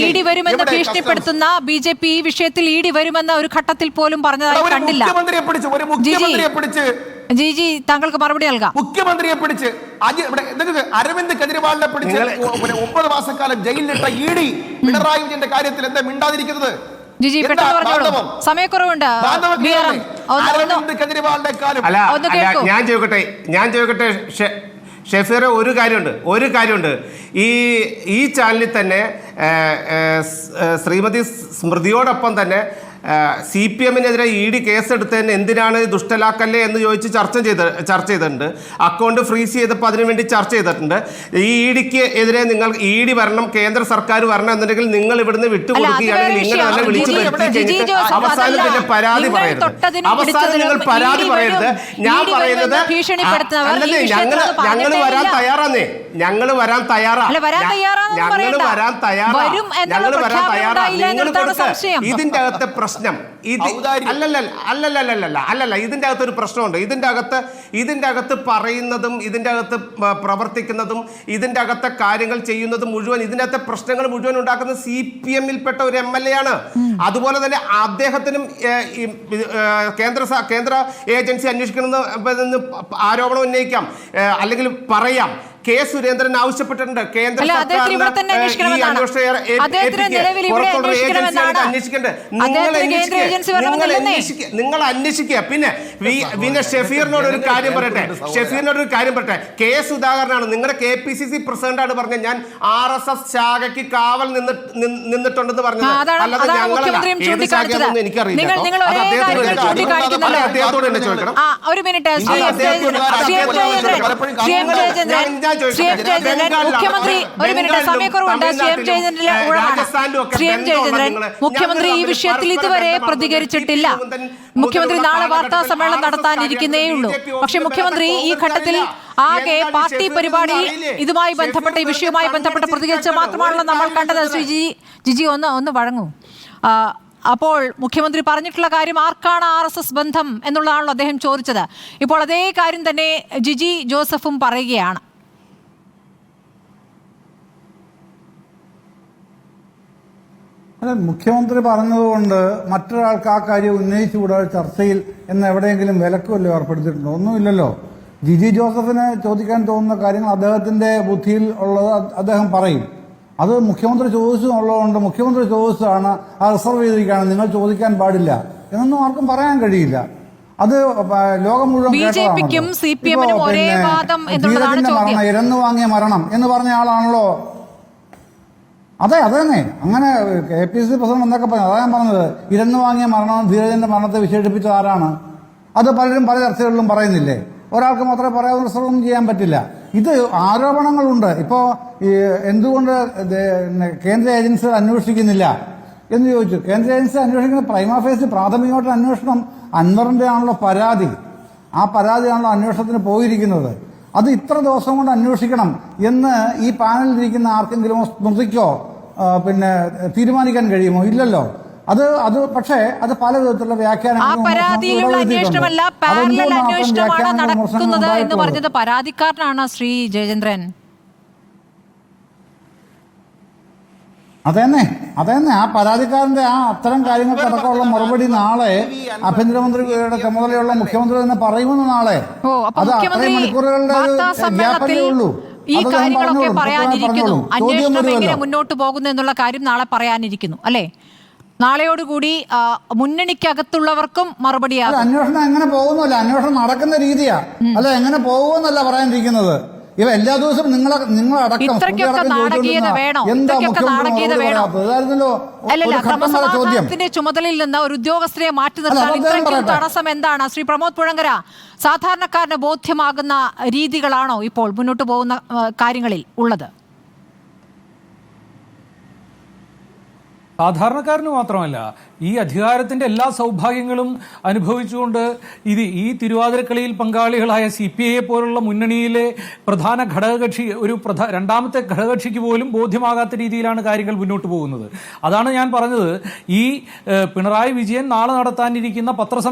ED വരുമെന്ന് ഭീഷണിപ്പെടുത്തുന്ന BJP ഈ വിഷയത്തിൽ ED വരുമെന്ന ഒരു ഘട്ടത്തിൽ പോലും പറഞ്ഞതായി കണ്ടില്ല. മുഖ്യമന്ത്രിയെ പിടിച്ച് ജി താങ്കൾക്ക് മറുപടി നൽകാം. മുഖ്യമന്ത്രിയെ പിടിച്ച് അരവിന്ദ് കെജ്രിവാളിനെ പിടിച്ച് 9 മാസക്കാലം ജയിലിലിട്ട ED പിണറായി വിജയന്റെ കാര്യത്തിൽ എന്താ മിണ്ടാതിരിക്കുന്നത്? സമയക്കുറവുണ്ട്. അരവിന്ദ് കെജ്രിവാളിന്റെ കാലം ഞാൻ ചോദിക്കട്ടെ ഷെഫീർ, ഒരു കാര്യമുണ്ട്. ഈ ചാനലിൽ തന്നെ ശ്രീമതി സ്മൃതിയോടൊപ്പം തന്നെ CPMനെതിരെ ED കേസെടുത്തതിന് എന്തിനാണ് ദുഷ്ടലാക്കല്ലേ എന്ന് ചോദിച്ച് ചർച്ച ചെയ്തിട്ടുണ്ട്. അക്കൗണ്ട് ഫ്രീസ് ചെയ്തപ്പോൾ അതിനുവേണ്ടി ചർച്ച ചെയ്തിട്ടുണ്ട്. ഈ EDക്ക് എതിരെ നിങ്ങൾ ED വരണം, കേന്ദ്ര സർക്കാർ വരണം എന്നുണ്ടെങ്കിൽ നിങ്ങൾ ഇവിടുന്ന് വിട്ടുകൊടുക്കുകയാണെങ്കിൽ നിങ്ങൾ തന്നെ വിളിച്ചു വരുത്തി അവസാനം പിന്നെ പരാതി പറയരുത്. അവസാനം നിങ്ങൾ പരാതി പറയരുത്. ഞാൻ പറയുന്നത് ഞങ്ങൾ വരാൻ തയ്യാറാന്നേ. ഞങ്ങൾ വരാൻ തയ്യാറാ. നിങ്ങൾ കൊടുത്ത ഇതിന്റെ അകത്തെ പ്രശ്നം അല്ലല്ല ഇതിന്റെ അകത്ത് ഒരു പ്രശ്നമുണ്ട്. ഇതിന്റെ അകത്ത് പറയുന്നതും ഇതിന്റെ അകത്ത് പ്രവർത്തിക്കുന്നതും ഇതിന്റെ അകത്തെ കാര്യങ്ങൾ ചെയ്യുന്നതും മുഴുവൻ ഇതിന്റെ അകത്തെ പ്രശ്നങ്ങൾ മുഴുവൻ ഉണ്ടാക്കുന്ന CPMൽപ്പെട്ട ഒരു MLA ആണ്. അതുപോലെ തന്നെ അദ്ദേഹത്തിനും കേന്ദ്ര ഏജൻസി അന്വേഷിക്കണമെന്ന് ആരോപണം ഉന്നയിക്കാം, അല്ലെങ്കിൽ പറയാം. സുരേന്ദ്രൻ ആവശ്യപ്പെട്ടിട്ടുണ്ട് കേന്ദ്ര നിങ്ങൾ അന്വേഷിക്കുക. പിന്നെ ഷെഫീറിനോട് ഒരു കാര്യം പറയട്ടെ. സുധാകരനാണ് നിങ്ങളുടെ KPCC പ്രസിഡന്റ് ആണ് പറഞ്ഞത് ഞാൻ RSS ശാഖയ്ക്ക് കാവൽ നിന്നിട്ടുണ്ടെന്ന് പറഞ്ഞത്. അല്ലാതെ ഞങ്ങളല്ല. ഏത് ശാഖയാണെന്ന് എനിക്കറിയില്ല. അദ്ദേഹത്തോട് തന്നെ ചോദിക്കണം. മുഖ്യമന്ത്രി ഈ വിഷയത്തിൽ ഇതുവരെ പ്രതികരിച്ചിട്ടില്ല. മുഖ്യമന്ത്രി നാളെ വാർത്താ സമ്മേളനം നടത്താനിരിക്കുന്നേ ഉള്ളൂ. പക്ഷെ മുഖ്യമന്ത്രി ഈ ഘട്ടത്തിൽ ആകെ പാർട്ടി പരിപാടി ഇതുമായി ബന്ധപ്പെട്ട ഈ വിഷയവുമായി ബന്ധപ്പെട്ട് പ്രതികരിച്ച് മാത്രമാണല്ലോ നമ്മൾ കണ്ടത്. ശ്രീ ജിജി ഒന്ന് വഴങ്ങൂ. അപ്പോൾ മുഖ്യമന്ത്രി പറഞ്ഞിട്ടുള്ള കാര്യം ആർക്കാണ് RSS ബന്ധം എന്നുള്ളതാണല്ലോ അദ്ദേഹം ചോദിച്ചത്. ഇപ്പോൾ അതേ കാര്യം തന്നെ ജിജി ജോസഫും പറയുകയാണ്. അല്ല, മുഖ്യമന്ത്രി പറഞ്ഞതുകൊണ്ട് മറ്റൊരാൾക്ക് ആ കാര്യം ഉന്നയിച്ചുകൂടാ ചർച്ചയിൽ എന്ന് എവിടെയെങ്കിലും വിലക്കുമല്ലോ ഏർപ്പെടുത്തിയിട്ടുണ്ടോ? ഒന്നുമില്ലല്ലോ. ജിജി ജോസഫിന് ചോദിക്കാൻ തോന്നുന്ന കാര്യങ്ങൾ അദ്ദേഹത്തിന്റെ ബുദ്ധിയിൽ ഉള്ളത് അദ്ദേഹം പറയും. അത് മുഖ്യമന്ത്രി ചോദിച്ചതുള്ളതുകൊണ്ട് മുഖ്യമന്ത്രി ചോദിച്ചതാണ്, ആ റിസർവ് ചെയ്തിരിക്കുകയാണ്, നിങ്ങൾ ചോദിക്കാൻ പാടില്ല എന്നൊന്നും ആർക്കും പറയാൻ കഴിയില്ല. അത് ലോകം മുഴുവൻ മരണം, ഇരന്നു വാങ്ങിയ മരണം എന്ന് പറഞ്ഞ ആളാണല്ലോ. അതെ തന്നെ, അങ്ങനെ KPCC പ്രസിഡന്റ് എന്തൊക്കെ പറഞ്ഞു, അതാ ഞാൻ പറഞ്ഞത്. ഇരന്നു വാങ്ങിയ മരണം, ധീരജന്റെ മരണത്തെ വിശേഷിപ്പിച്ചത് ആരാണ്? അത് പലരും പല ചർച്ചകളിലും പറയുന്നില്ലേ? ഒരാൾക്ക് മാത്രമേ പറയാവുന്ന റിസർവൊന്നും ചെയ്യാൻ പറ്റില്ല. ഇത് ആരോപണങ്ങളുണ്ട്. ഇപ്പോൾ എന്തുകൊണ്ട് കേന്ദ്ര ഏജൻസികൾ അന്വേഷിക്കുന്നില്ല എന്ന് ചോദിച്ചു. കേന്ദ്ര ഏജൻസി അന്വേഷിക്കുന്ന പ്രൈമ ഫേസ് പ്രാഥമികമായിട്ട് അന്വേഷണം അൻവറിന്റെ ആണല്ലോ പരാതി. ആ പരാതിയാണല്ലോ അന്വേഷണത്തിന് പോയിരിക്കുന്നത്. അത് ഇത്ര ദിവസം കൊണ്ട് അന്വേഷിക്കണം എന്ന് ഈ പാനലിലിരിക്കുന്ന ആർക്കെങ്കിലും സ്മൃതിക്കോ തീരുമാനിക്കാൻ കഴിയുമോ? ഇല്ലല്ലോ. അത് പക്ഷേ അത് പല വിധത്തിലുള്ള വ്യാഖ്യാനങ്ങളും നടക്കുന്നത് എന്ന് പറഞ്ഞത് പരാതിക്കാരനാണ് ശ്രീ ജയചന്ദ്രൻ. അതന്നെ ആ പരാതിക്കാരന്റെ അത്തരം കാര്യങ്ങൾക്ക് അടക്കമുള്ള മറുപടി നാളെ ആഭ്യന്തരമന്ത്രിയുടെ ചുമതലയുള്ള മുഖ്യമന്ത്രി തന്നെ പറയുമെന്ന് നാളെ. അത് അത്രയും മണിക്കൂറുകളുടെ ഗ്യാപ്പല്ലേ ഉള്ളൂ. ഈ കാര്യങ്ങളൊക്കെ പറയാനിരിക്കുന്നു. അന്വേഷണം എങ്ങനെ മുന്നോട്ട് പോകുന്നു എന്നുള്ള കാര്യം നാളെ പറയാനിരിക്കുന്നു അല്ലേ? നാളെയോടുകൂടി മുന്നണിക്കകത്തുള്ളവർക്കും മറുപടിയാകും. അന്വേഷണം എങ്ങനെ പോകുന്നല്ല, അന്വേഷണം നടക്കുന്ന രീതിയാ. അല്ല, എങ്ങനെ പോകുമെന്നല്ല പറയാനിരിക്കുന്നത്. ഇവ എല്ലാ ദിവസവും നിങ്ങളടക്കം ക്രമസമാധാനത്തിന്റെ ചുമതലയിൽ നിന്ന് ഒരു ഉദ്യോഗസ്ഥരെ മാറ്റി നിർത്താൻ ഇത്രയ്ക്കും തടസ്സം എന്താണ്? ശ്രീ പ്രമോദ് പുഴങ്കര, സാധാരണക്കാരന് ബോധ്യമാകുന്ന രീതികളാണോ ഇപ്പോൾ മുന്നോട്ട് പോകുന്ന കാര്യങ്ങളിൽ ഉള്ളത്? സാധാരണക്കാരന് മാത്രമല്ല, ഈ അധികാരത്തിന്റെ എല്ലാ സൗഭാഗ്യങ്ങളും അനുഭവിച്ചുകൊണ്ട് ഈ തിരുവാതിരക്കളിയിൽ പങ്കാളികളായ CPI പോലുള്ള മുന്നണിയിലെ പ്രധാന ഘടകകക്ഷി, രണ്ടാമത്തെ ഘടകകക്ഷിക്ക് പോലും ബോധ്യമാകാത്ത രീതിയിലാണ് കാര്യങ്ങൾ മുന്നോട്ട് പോകുന്നത്. അതാണ് ഞാൻ പറഞ്ഞത്. ഈ പിണറായി വിജയൻ നാളെ നടത്താനിരിക്കുന്ന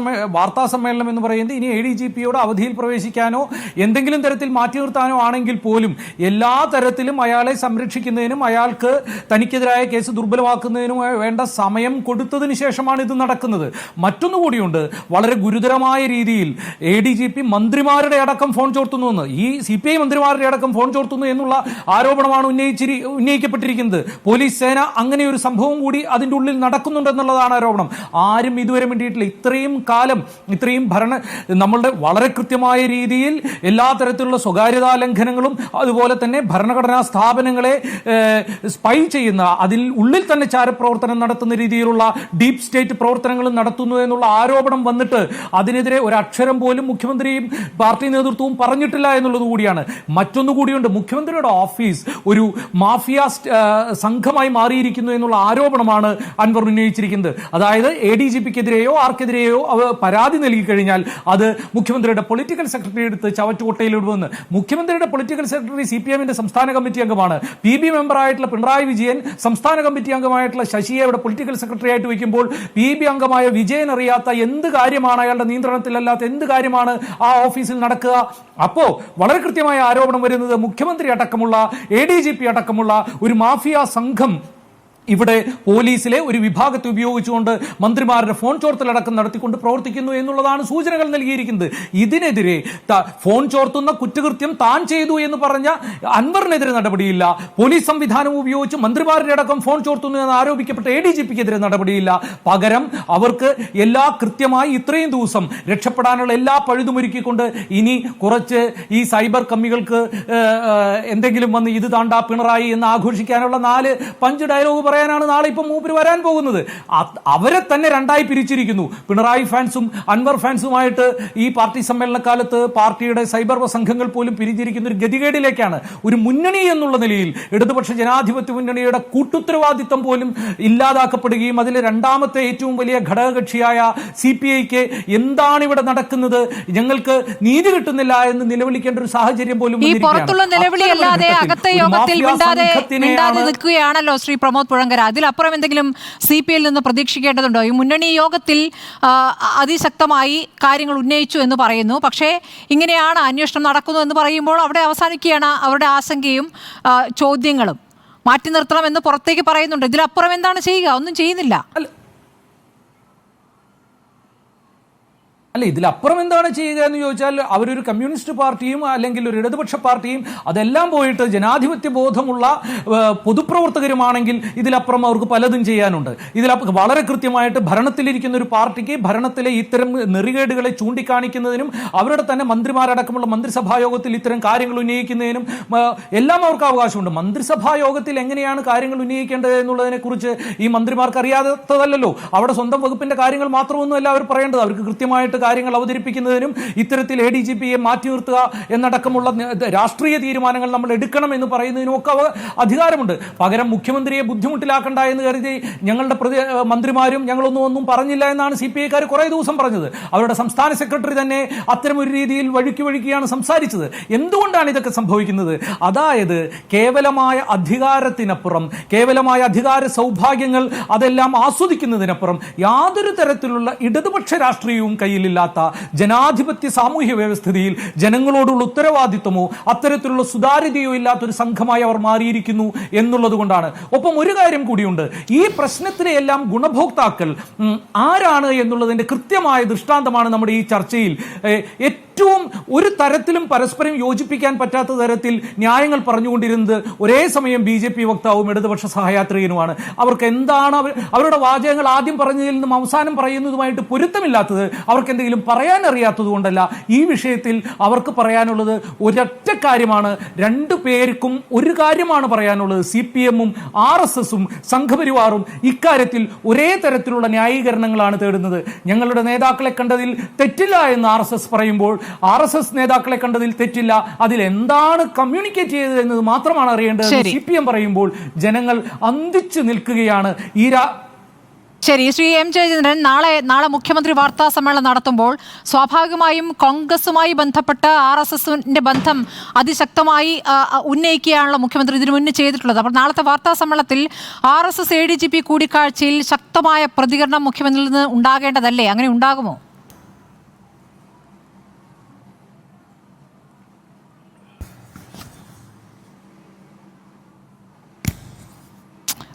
വാർത്താ സമ്മേളനം എന്ന് പറയുന്നത് ഇനി ADGPയോട് അവധിയിൽ പ്രവേശിക്കാനോ എന്തെങ്കിലും തരത്തിൽ മാറ്റി നിർത്താനോ ആണെങ്കിൽ പോലും എല്ലാ തരത്തിലും അയാളെ സംരക്ഷിക്കുന്നതിനും അയാൾക്ക് തനിക്കെതിരായ കേസ് ദുർബലമാക്കുന്നതിനും വേണ്ട സമയം കൊടുത്തതിന് ശേഷമാണ് ഇത് നടക്കുന്നത്. മറ്റൊന്നുകൂടിയുണ്ട്, വളരെ ഗുരുതരമായ രീതിയിൽ ADGP മന്ത്രിമാരുടെ അടക്കം ഫോൺ ചോർത്തുന്നു, ഈ CPI മന്ത്രിമാരുടെ അടക്കം ഫോൺ ചോർത്തുന്നു എന്നുള്ള ആരോപണമാണ് ഉന്നയിക്കപ്പെട്ടിരിക്കുന്നത്. പോലീസ് സേന അങ്ങനെ ഒരു സംഭവം കൂടി അതിൻ്റെ ഉള്ളിൽ നടക്കുന്നുണ്ടെന്നുള്ളതാണ് ആരോപണം. ആരും ഇതുവരെ വേണ്ടിയിട്ടില്ല. ഇത്രയും കാലം നമ്മളുടെ വളരെ കൃത്യമായ രീതിയിൽ എല്ലാ തരത്തിലുള്ള സ്വകാര്യതാ ലംഘനങ്ങളും അതുപോലെ തന്നെ ഭരണഘടനാ സ്ഥാപനങ്ങളെ സ്പൈ ചെയ്യുന്ന, അതിൽ ഉള്ളിൽ തന്നെ പ്രവർത്തനം നടത്തുന്ന രീതിയിലുള്ള ഡീപ് സ്റ്റേറ്റ് പ്രവർത്തനങ്ങളും നടത്തുന്നു എന്നുള്ള ആരോപണം വന്നിട്ട് അതിനെതിരെ ഒരക്ഷരം പോലും മുഖ്യമന്ത്രിയും പാർട്ടി നേതൃത്വവും പറഞ്ഞിട്ടില്ല എന്നുള്ളത് കൂടിയാണ്. മറ്റൊന്നുകൂടിയുണ്ട്, മുഖ്യമന്ത്രിയുടെ ഓഫീസ് ഒരു മാഫിയ സംഘമായി മാറിയിരിക്കുന്നു എന്നുള്ള ആരോപണമാണ് അൻവർ ഉന്നയിച്ചിരിക്കുന്നത്. അതായത് ADGPക്കെതിരെയോ ആർക്കെതിരെയോ പരാതി നൽകി കഴിഞ്ഞാൽ അത് മുഖ്യമന്ത്രിയുടെ പൊളിറ്റിക്കൽ സെക്രട്ടറി എടുത്ത് ചവറ്റുകൊട്ടയിലിടുമെന്ന്. മുഖ്യമന്ത്രിയുടെ പൊളിറ്റിക്കൽ സെക്രട്ടറി CPMന്റെ സംസ്ഥാന കമ്മിറ്റി അംഗമാണ്. PB മെമ്പറായിട്ടുള്ള പിണറായി വിജയൻ സംസ്ഥാന കമ്മിറ്റി അംഗമായിട്ടുള്ള ശശിയെ ഇവിടെ പൊളിറ്റിക്കൽ സെക്രട്ടറി ആയിട്ട് വയ്ക്കുമ്പോൾ PB അംഗമായ വിജയൻ അറിയാത്ത എന്ത് കാര്യമാണ്, അയാളുടെ നിയന്ത്രണത്തിലല്ലാത്ത എന്ത് കാര്യമാണ് ആ ഓഫീസിൽ നടക്കുക? അപ്പോ വളരെ കൃത്യമായ ആരോപണം വരുന്നത് മുഖ്യമന്ത്രി അടക്കമുള്ള ADGP അടക്കമുള്ള ഒരു മാഫിയ സംഘം ഇവിടെ പോലീസിലെ ഒരു വിഭാഗത്തെ ഉപയോഗിച്ചുകൊണ്ട് മന്ത്രിമാരുടെ ഫോൺ ചോർത്തലടക്കം നടത്തിക്കൊണ്ട് പ്രവർത്തിക്കുന്നു എന്നുള്ളതാണ് സൂചനകൾ നൽകിയിരിക്കുന്നത്. ഇതിനെതിരെ ഫോൺ ചോർത്തുന്ന കുറ്റകൃത്യം താൻ ചെയ്തു എന്ന് പറഞ്ഞ അൻവറിനെതിരെ നടപടിയില്ല. പോലീസ് സംവിധാനം ഉപയോഗിച്ച് മന്ത്രിമാരുടെ അടക്കം ഫോൺ ചോർത്തുന്നു എന്ന് ആരോപിക്കപ്പെട്ട ADGPക്കെതിരെ നടപടിയില്ല. പകരം അവർക്ക് കൃത്യമായി ഇത്രയും ദിവസം രക്ഷപ്പെടാനുള്ള എല്ലാ പഴുതുമൊരുക്കിക്കൊണ്ട് ഇനി കുറച്ച് ഈ സൈബർ കമ്മികൾക്ക് എന്തെങ്കിലും വന്ന് ഇത് താണ്ടാ പിണറായി എന്ന് ആഘോഷിക്കാനുള്ള 4 പഞ്ച് ഡയലോഗ് പറയാനാണ് നാളെ ഇപ്പം മൂപ്പര് വരാൻ പോകുന്നത്. അവരെ തന്നെ രണ്ടായി പിരിച്ചിരിക്കുന്നു. പിണറായി ഫാൻസും അൻവർ ഫാൻസുമായിട്ട് ഈ പാർട്ടി സമ്മേളനകാലത്ത് പാർട്ടിയുടെ സൈബർ സംഘങ്ങൾ പോലും പിരിഞ്ഞിരിക്കുന്ന ഒരു ഗതികേടിലേക്കാണ്. ഒരു മുന്നണി എന്നുള്ള നിലയിൽ ഇടതുപക്ഷ ജനാധിപത്യ മുന്നണിയുടെ കൂട്ടുത്തരവാദിത്വം പോലും ഇല്ലാതാക്കപ്പെടുകയും അതിൽ രണ്ടാമത്തെ ഏറ്റവും വലിയ ഘടകകക്ഷിയായ CPIക്ക് എന്താണ് ഇവിടെ നടക്കുന്നത്, ഞങ്ങൾക്ക് നീതി കിട്ടുന്നില്ല എന്ന് നിലവിളിക്കേണ്ട ഒരു സാഹചര്യം പോലും ഈ പുറത്തുള്ള നിലവിളിയല്ലാതെ അകത്തെ യോഗത്തിൽ മിണ്ടാതെ നിൽക്കുകയാണല്ലോ ശ്രീ പ്രമോദ് പുഴങ്കര. അതിലപ്പുറം എന്തെങ്കിലും CPIയിൽ നിന്ന് പ്രതീക്ഷിക്കേണ്ടതുണ്ടോ? ഈ മുന്നണി യോഗത്തിൽ അതിശക്തമായി കാര്യങ്ങൾ ഉന്നയിച്ചു എന്ന് പറയുന്നു. പക്ഷേ ഇങ്ങനെയാണ് അന്വേഷണം നടക്കുന്നു എന്ന് പറയുമ്പോൾ അവിടെ അവസാനിക്കുകയാണ് അവരുടെ ആശങ്കയും ചോദ്യങ്ങളും. മാറ്റി നിർത്തണമെന്ന് പുറത്തേക്ക് പറയുന്നുണ്ട്. ഇതിലപ്പുറം എന്താണ് ചെയ്യുക? ഒന്നും ചെയ്യുന്നില്ല. അല്ല, ഇതിലപ്പുറം എന്താണ് ചെയ്യുക എന്ന് ചോദിച്ചാൽ അവരൊരു കമ്മ്യൂണിസ്റ്റ് പാർട്ടിയും അല്ലെങ്കിൽ ഒരു ഇടതുപക്ഷ പാർട്ടിയും അതെല്ലാം പോയിട്ട് ജനാധിപത്യ ബോധമുള്ള പൊതുപ്രവർത്തകരുമാണെങ്കിൽ ഇതിലപ്പുറം അവർക്ക് പലതും ചെയ്യാനുണ്ട്. വളരെ കൃത്യമായിട്ട് ഭരണത്തിലിരിക്കുന്ന ഒരു പാർട്ടിക്ക് ഭരണത്തിലെ ഇത്തരം നെറികേടുകളെ ചൂണ്ടിക്കാണിക്കുന്നതിനും അവരുടെ തന്നെ മന്ത്രിമാരടക്കമുള്ള മന്ത്രിസഭാ യോഗത്തിൽ ഇത്തരം കാര്യങ്ങൾ ഉന്നയിക്കുന്നതിനും എല്ലാം അവർക്ക് അവകാശമുണ്ട്. മന്ത്രിസഭാ യോഗത്തിൽ എങ്ങനെയാണ് കാര്യങ്ങൾ ഉന്നയിക്കേണ്ടത് എന്നുള്ളതിനെ കുറിച്ച് ഈ മന്ത്രിമാർക്ക് അറിയാത്തതല്ലോ. അവിടെ സ്വന്തം വകുപ്പിന്റെ കാര്യങ്ങൾ മാത്രമൊന്നുമല്ല അവർ പറയേണ്ടത്. അവർക്ക് കൃത്യമായിട്ട് കാര്യങ്ങൾ അവതരിപ്പിക്കുന്നതിനും ഇത്തരത്തിൽ ADGPയെ മാറ്റി നിർത്തുക എന്നടക്കമുള്ള രാഷ്ട്രീയ തീരുമാനങ്ങൾ നമ്മൾ എടുക്കണം എന്ന് പറയുന്നതിനും ഒക്കെ അധികാരമുണ്ട്. പകരം മുഖ്യമന്ത്രിയെ ബുദ്ധിമുട്ടിലാക്കണ്ട എന്ന് കരുതി ഞങ്ങളുടെ മന്ത്രിമാരും ഞങ്ങളൊന്നും പറഞ്ഞില്ല എന്നാണ് CPIക്കാർ കുറേ ദിവസം പറഞ്ഞത്. അവരുടെ സംസ്ഥാന സെക്രട്ടറി തന്നെ അത്തരമൊരു രീതിയിൽ വഴിയാണ് സംസാരിച്ചത്. എന്തുകൊണ്ടാണ് ഇതൊക്കെ സംഭവിക്കുന്നത്? അതായത് കേവലമായ അധികാരത്തിനപ്പുറം, കേവലമായ അധികാര സൗഭാഗ്യങ്ങൾ അതെല്ലാം ആസ്വദിക്കുന്നതിനപ്പുറം യാതൊരു തരത്തിലുള്ള ഇടതുപക്ഷ രാഷ്ട്രീയവും കയ്യിലില്ലാത്ത ജനാധിപത്യ സാമൂഹ്യ വ്യവസ്ഥിതിയിൽ ജനങ്ങളോടുള്ള ഉത്തരവാദിത്വമോ അത്തരത്തിലുള്ള സുതാര്യതയോ ഇല്ലാത്തൊരു സംഘമായി അവർ മാറിയിരിക്കുന്നു എന്നുള്ളത് കൊണ്ടാണ്. ഒപ്പം ഒരു കാര്യം കൂടിയുണ്ട്. ഈ പ്രശ്നത്തിലെ എല്ലാം ഗുണഭോക്താക്കൾ ആരാണ് എന്നുള്ളതിന്റെ കൃത്യമായ ദൃഷ്ടാന്തമാണ് നമ്മുടെ ഈ ചർച്ചയിൽ ഏറ്റവും ഒരു തരത്തിലും പരസ്പരം യോജിപ്പിക്കാൻ പറ്റാത്ത തരത്തിൽ ന്യായങ്ങൾ പറഞ്ഞുകൊണ്ടിരുന്നത് ഒരേ സമയം BJP വക്താവും ഇടതുപക്ഷ സഹയാത്രികനുമാണ്. അവർക്ക് എന്താണ് അവരുടെ വാചകങ്ങൾ ആദ്യം പറഞ്ഞതിൽ നിന്നും അവസാനം പറയുന്നതുമായിട്ട് പൊരുത്തമില്ലാത്തത് അവർക്ക് എന്തെങ്കിലും പറയാൻ അറിയാത്തത് കൊണ്ടല്ല. ഈ വിഷയത്തിൽ അവർക്ക് പറയാനുള്ളത് ഒരൊറ്റ കാര്യമാണ്. രണ്ടു പേർക്കും ഒരു കാര്യമാണ് പറയാനുള്ളത്. CPM-ഉം RSS-ഉം സംഘപരിവാറും ഇക്കാര്യത്തിൽ ഒരേ തരത്തിലുള്ള ന്യായീകരണങ്ങളാണ് തേടുന്നത്. ഞങ്ങളുടെ നേതാക്കളെ കണ്ടതിൽ തെറ്റില്ല എന്ന് RSS പറയുമ്പോൾ RSS നേതാക്കളെ കണ്ടതിൽ തെറ്റില്ല, അതിൽ എന്താണ് കമ്മ്യൂണിക്കേറ്റ് ചെയ്തത് എന്നത് മാത്രമാണ് അറിയേണ്ടത്. CPM പറയുമ്പോൾ ജനങ്ങൾ അന്തിച്ചു നിൽക്കുകയാണ്. ശരി, ശ്രീ M. ജയചന്ദ്രൻ, നാളെ മുഖ്യമന്ത്രി വാർത്താ സമ്മേളനം നടത്തുമ്പോൾ സ്വാഭാവികമായും കോൺഗ്രസുമായി ബന്ധപ്പെട്ട് RSSന്റെ ബന്ധം അതിശക്തമായി ഉന്നയിക്കുകയാണല്ലോ മുഖ്യമന്ത്രി ഇതിനു മുന്നേ ചെയ്തിട്ടുള്ളത്. അപ്പോൾ നാളത്തെ വാർത്താ സമ്മേളനത്തിൽ RSS ADGP കൂടിക്കാഴ്ചയിൽ ശക്തമായ പ്രതികരണം മുഖ്യമന്ത്രിയിൽ നിന്ന് ഉണ്ടാകേണ്ടതല്ലേ? അങ്ങനെ ഉണ്ടാകുമോ?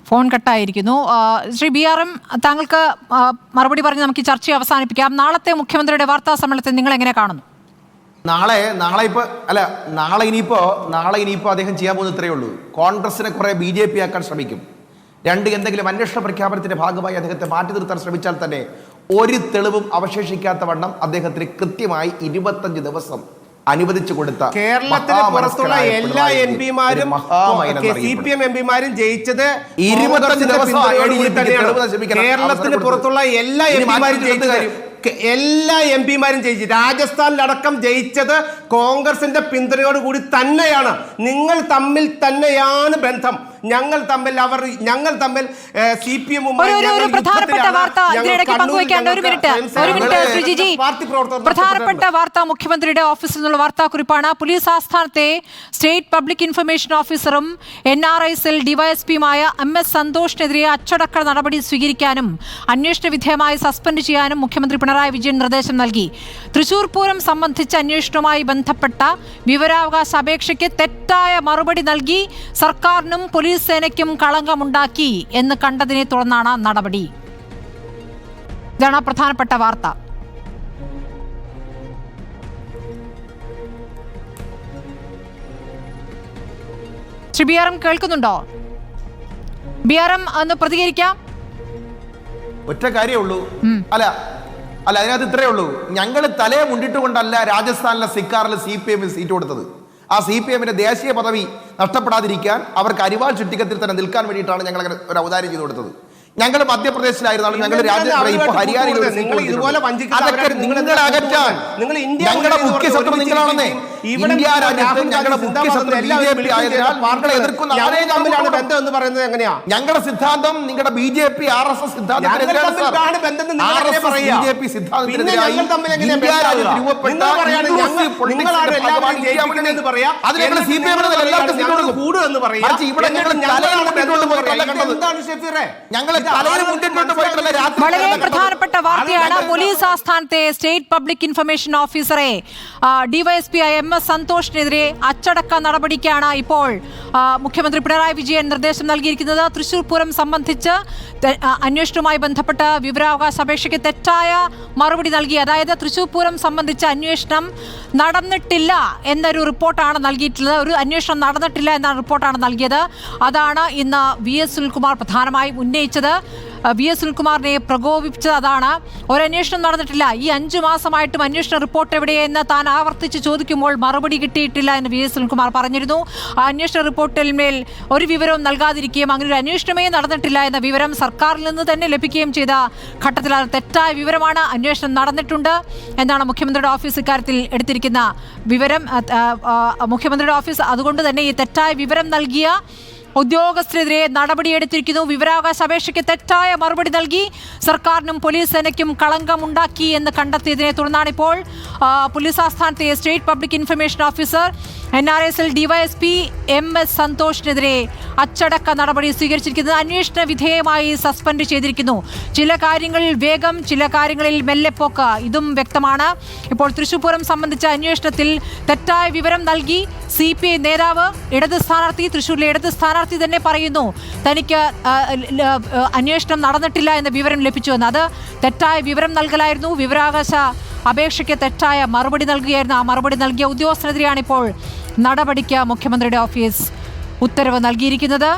ഫോൺ കട്ടായിരിക്കുന്നു. ശ്രീ BRM, താങ്കൾക്ക് മറുപടി പറഞ്ഞ് നമുക്ക് ഈ ചർച്ച അവസാനിപ്പിക്കാം. നാളത്തെ മുഖ്യമന്ത്രിയുടെ വാർത്താ സമ്മേളനത്തെ നിങ്ങൾ എങ്ങനെ കാണുന്നു? നാളെ ഇനിയിപ്പോ അദ്ദേഹം ചെയ്യാൻ പോകുന്നത് ഇത്രയേ ഉള്ളൂ. കോൺഗ്രസിനെ കുറെ BJP ആക്കാൻ ശ്രമിക്കും. എന്തെങ്കിലും അന്വേഷണ പ്രഖ്യാപനത്തിന്റെ ഭാഗമായി അദ്ദേഹത്തെ മാറ്റി നിർത്താൻ ശ്രമിച്ചാൽ തന്നെ ഒരു തെളിവും അവശേഷിക്കാത്ത വണ്ണം അദ്ദേഹത്തിന് കൃത്യമായി 25 ദിവസം അനുവദിച്ചു കൊടുത്ത കേരളത്തിന് പുറത്തുള്ള എല്ലാ MP-മാരും CPM MP-മാരും ജയിച്ചത് 25 ദിവസം. കേരളത്തിന് പുറത്തുള്ള എല്ലാ MP-മാരും ജയിച്ചു. രാജസ്ഥാനിലടക്കം ജയിച്ചത് കോൺഗ്രസിന്റെ പിന്തുണയോടുകൂടി തന്നെയാണ്. നിങ്ങൾ തമ്മിൽ തന്നെയാണ് ബന്ധം. ഞങ്ങൾ തമ്മിൽ CPM പ്രധാനപ്പെട്ട വാർത്ത മുഖ്യമന്ത്രിയുടെ ഓഫീസിൽ നിന്നുള്ള വാർത്താക്കുറിപ്പാണ്. പോലീസ് ആസ്ഥാനത്തെ സ്റ്റേറ്റ് പബ്ലിക് ഇൻഫർമേഷൻ ഓഫീസറും NRI സെൽ DYSP-യുമായ MS സന്തോഷിനെതിരെ അച്ചടക്ക നടപടി സ്വീകരിക്കാനും അന്വേഷണ വിധേയമായി സസ്പെൻഡ് ചെയ്യാനും മുഖ്യമന്ത്രി പിണറായി വിജയൻ നിർദ്ദേശം നൽകി. തൃശൂർ പൂരം സംബന്ധിച്ച അന്വേഷണവുമായി ബന്ധപ്പെട്ട വിവരാവകാശ അപേക്ഷയ്ക്ക് തെറ്റായ മറുപടി നൽകി സർക്കാരിനും പോലീസ് സേനയ്ക്കും കളങ്കമുണ്ടാക്കി എന്ന് കണ്ടതിനെ തുടർന്നാണ് നടപടി. ഇതാണ് പ്രധാനപ്പെട്ട വാർത്ത. ശ്രീ BRM കേൾക്കുന്നുണ്ടോ? BRM ഒന്ന് പ്രതികരിക്കാം. ഒറ്റ കാര്യമേ ഉള്ളൂ. അതിനകത്ത് ഇത്രയേ ഉള്ളൂ. ഞങ്ങൾ തലയെ മുണ്ടിട്ട് കൊണ്ടല്ല രാജസ്ഥാനിലെ സിക്കാറിൽ CPM സീറ്റ് കൊടുത്തത്. ആ CPM ദേശീയ പദവി നഷ്ടപ്പെടാതിരിക്കാൻ അവർക്ക് അരിവാൾ ചുറ്റിക്കത്തിൽ തന്നെ നിൽക്കാൻ വേണ്ടിയിട്ടാണ് ഞങ്ങൾ അങ്ങനെ ഒരു ഔദാര്യം ചെയ്തു കൊടുത്തത്. ഞങ്ങൾ മധ്യപ്രദേശിലായിരുന്നാലും ഞങ്ങൾ ഹരിയാനയിൽ ഞങ്ങളുടെ മുഖ്യ ശത്രു നിങ്ങളാണെന്നേ. ഇന്ത്യ രാജ്യത്ത് ഞങ്ങളുടെ മുഖ്യ ശത്രു BJP ആയതിനാൽ ഞങ്ങളെ എതിർക്കുന്ന ഞങ്ങളുടെ സിദ്ധാന്തം നിങ്ങളുടെ BJP RSS സിദ്ധാന്തത്തിനെതിരാണ്. BJP സിദ്ധാന്തത്തിനെതിരായി ഇന്ത്യ രാജ്യത്ത് രൂപപ്പെട്ട വളരെ പ്രധാനപ്പെട്ട വാർത്തയാണ്. പോലീസ് ആസ്ഥാനത്തെ സ്റ്റേറ്റ് പബ്ലിക് ഇൻഫർമേഷൻ ഓഫീസറെ DYSP MS സന്തോഷിനെതിരെ അച്ചടക്ക നടപടിക്കാണ് ഇപ്പോൾ മുഖ്യമന്ത്രി പിണറായി വിജയൻ നിർദ്ദേശം നൽകിയിരിക്കുന്നത്. തൃശൂർ പൂരം സംബന്ധിച്ച് അന്വേഷണവുമായി ബന്ധപ്പെട്ട വിവരാവകാശ അപേക്ഷയ്ക്ക് തെറ്റായ മറുപടി നൽകി. അതായത് തൃശൂർ പൂരം സംബന്ധിച്ച അന്വേഷണം നടന്നിട്ടില്ല എന്നൊരു റിപ്പോർട്ടാണ് നൽകിയിട്ടുള്ളത്. ഒരു അന്വേഷണം നടന്നിട്ടില്ല എന്ന റിപ്പോർട്ടാണ് നൽകിയത്. അതാണ് ഇന്ന് VS സുനിൽകുമാർ പ്രധാനമായും ഉന്നയിച്ചത്. VS സുനിൽകുമാറിനെ പ്രകോപിപ്പിച്ചത് അതാണ്. ഒരന്വേഷണം നടന്നിട്ടില്ല, ഈ 5 മാസമായിട്ടും അന്വേഷണ റിപ്പോർട്ട് എവിടെയെന്ന് താൻ ആവർത്തിച്ച് ചോദിക്കുമ്പോൾ മറുപടി കിട്ടിയിട്ടില്ല എന്ന് VS സുനിൽകുമാർ പറഞ്ഞിരുന്നു. ആ അന്വേഷണ റിപ്പോർട്ടിൽ മേൽ ഒരു വിവരവും നൽകാതിരിക്കുകയും അങ്ങനെ ഒരു അന്വേഷണമേ നടന്നിട്ടില്ല എന്ന വിവരം സർക്കാരിൽ നിന്ന് തന്നെ ലഭിക്കുകയും ചെയ്ത ഘട്ടത്തിൽ അത് തെറ്റായ വിവരമാണ്. അന്വേഷണം നടന്നിട്ടുണ്ട് എന്നാണ് മുഖ്യമന്ത്രിയുടെ ഓഫീസ് ഇക്കാര്യത്തിൽ എടുത്തിരിക്കുന്ന വിവരം. മുഖ്യമന്ത്രിയുടെ ഓഫീസ് അതുകൊണ്ട് തന്നെ ഈ തെറ്റായ വിവരം നൽകിയ ഉദ്യോഗസ്ഥരെതിരെ നടപടിയെടുത്തിരിക്കുന്നു. വിവരാവകാശ അപേക്ഷയ്ക്ക് തെറ്റായ മറുപടി നൽകി സർക്കാരിനും പോലീസ് സേനയ്ക്കും കളങ്കമുണ്ടാക്കി എന്ന് കണ്ടെത്തിയതിനെ തുടർന്നാണിപ്പോൾ പോലീസ് ആസ്ഥാനത്തെ state public information officer NRSL DYSP MS സന്തോഷിനെതിരെ അച്ചടക്ക നടപടി സ്വീകരിച്ചിരിക്കുന്നത്. അന്വേഷണ വിധേയമായി സസ്പെൻഡ് ചെയ്തിരിക്കുന്നു. ചില കാര്യങ്ങളിൽ വേഗം, ചില കാര്യങ്ങളിൽ മെല്ലെപ്പോക്ക്, ഇതും വ്യക്തമാണ്. ഇപ്പോൾ തൃശൂർ പൂരം സംബന്ധിച്ച അന്വേഷണത്തിൽ തെറ്റായ വിവരം നൽകി CPI നേതാവ്, ഇടത് സ്ഥാനാർത്ഥി, തൃശൂരിലെ ഇടത് സ്ഥാനാർത്ഥി തന്നെ പറയുന്നു തനിക്ക് അന്വേഷണം നടന്നിട്ടില്ല എന്ന വിവരം ലഭിച്ചുവെന്ന്. അത് തെറ്റായ വിവരം നൽകലായിരുന്നു. വിവരാവകാശ അപേക്ഷയ്ക്ക് തെറ്റായ മറുപടി നൽകുകയായിരുന്നു. ആ മറുപടി നൽകിയ ഉദ്യോഗസ്ഥനെതിരെയാണ് ഇപ്പോൾ നടപടിക്ക് മുഖ്യമന്ത്രിയുടെ ഓഫീസ് ഉത്തരവ് നൽകിയിരിക്കുന്നത്.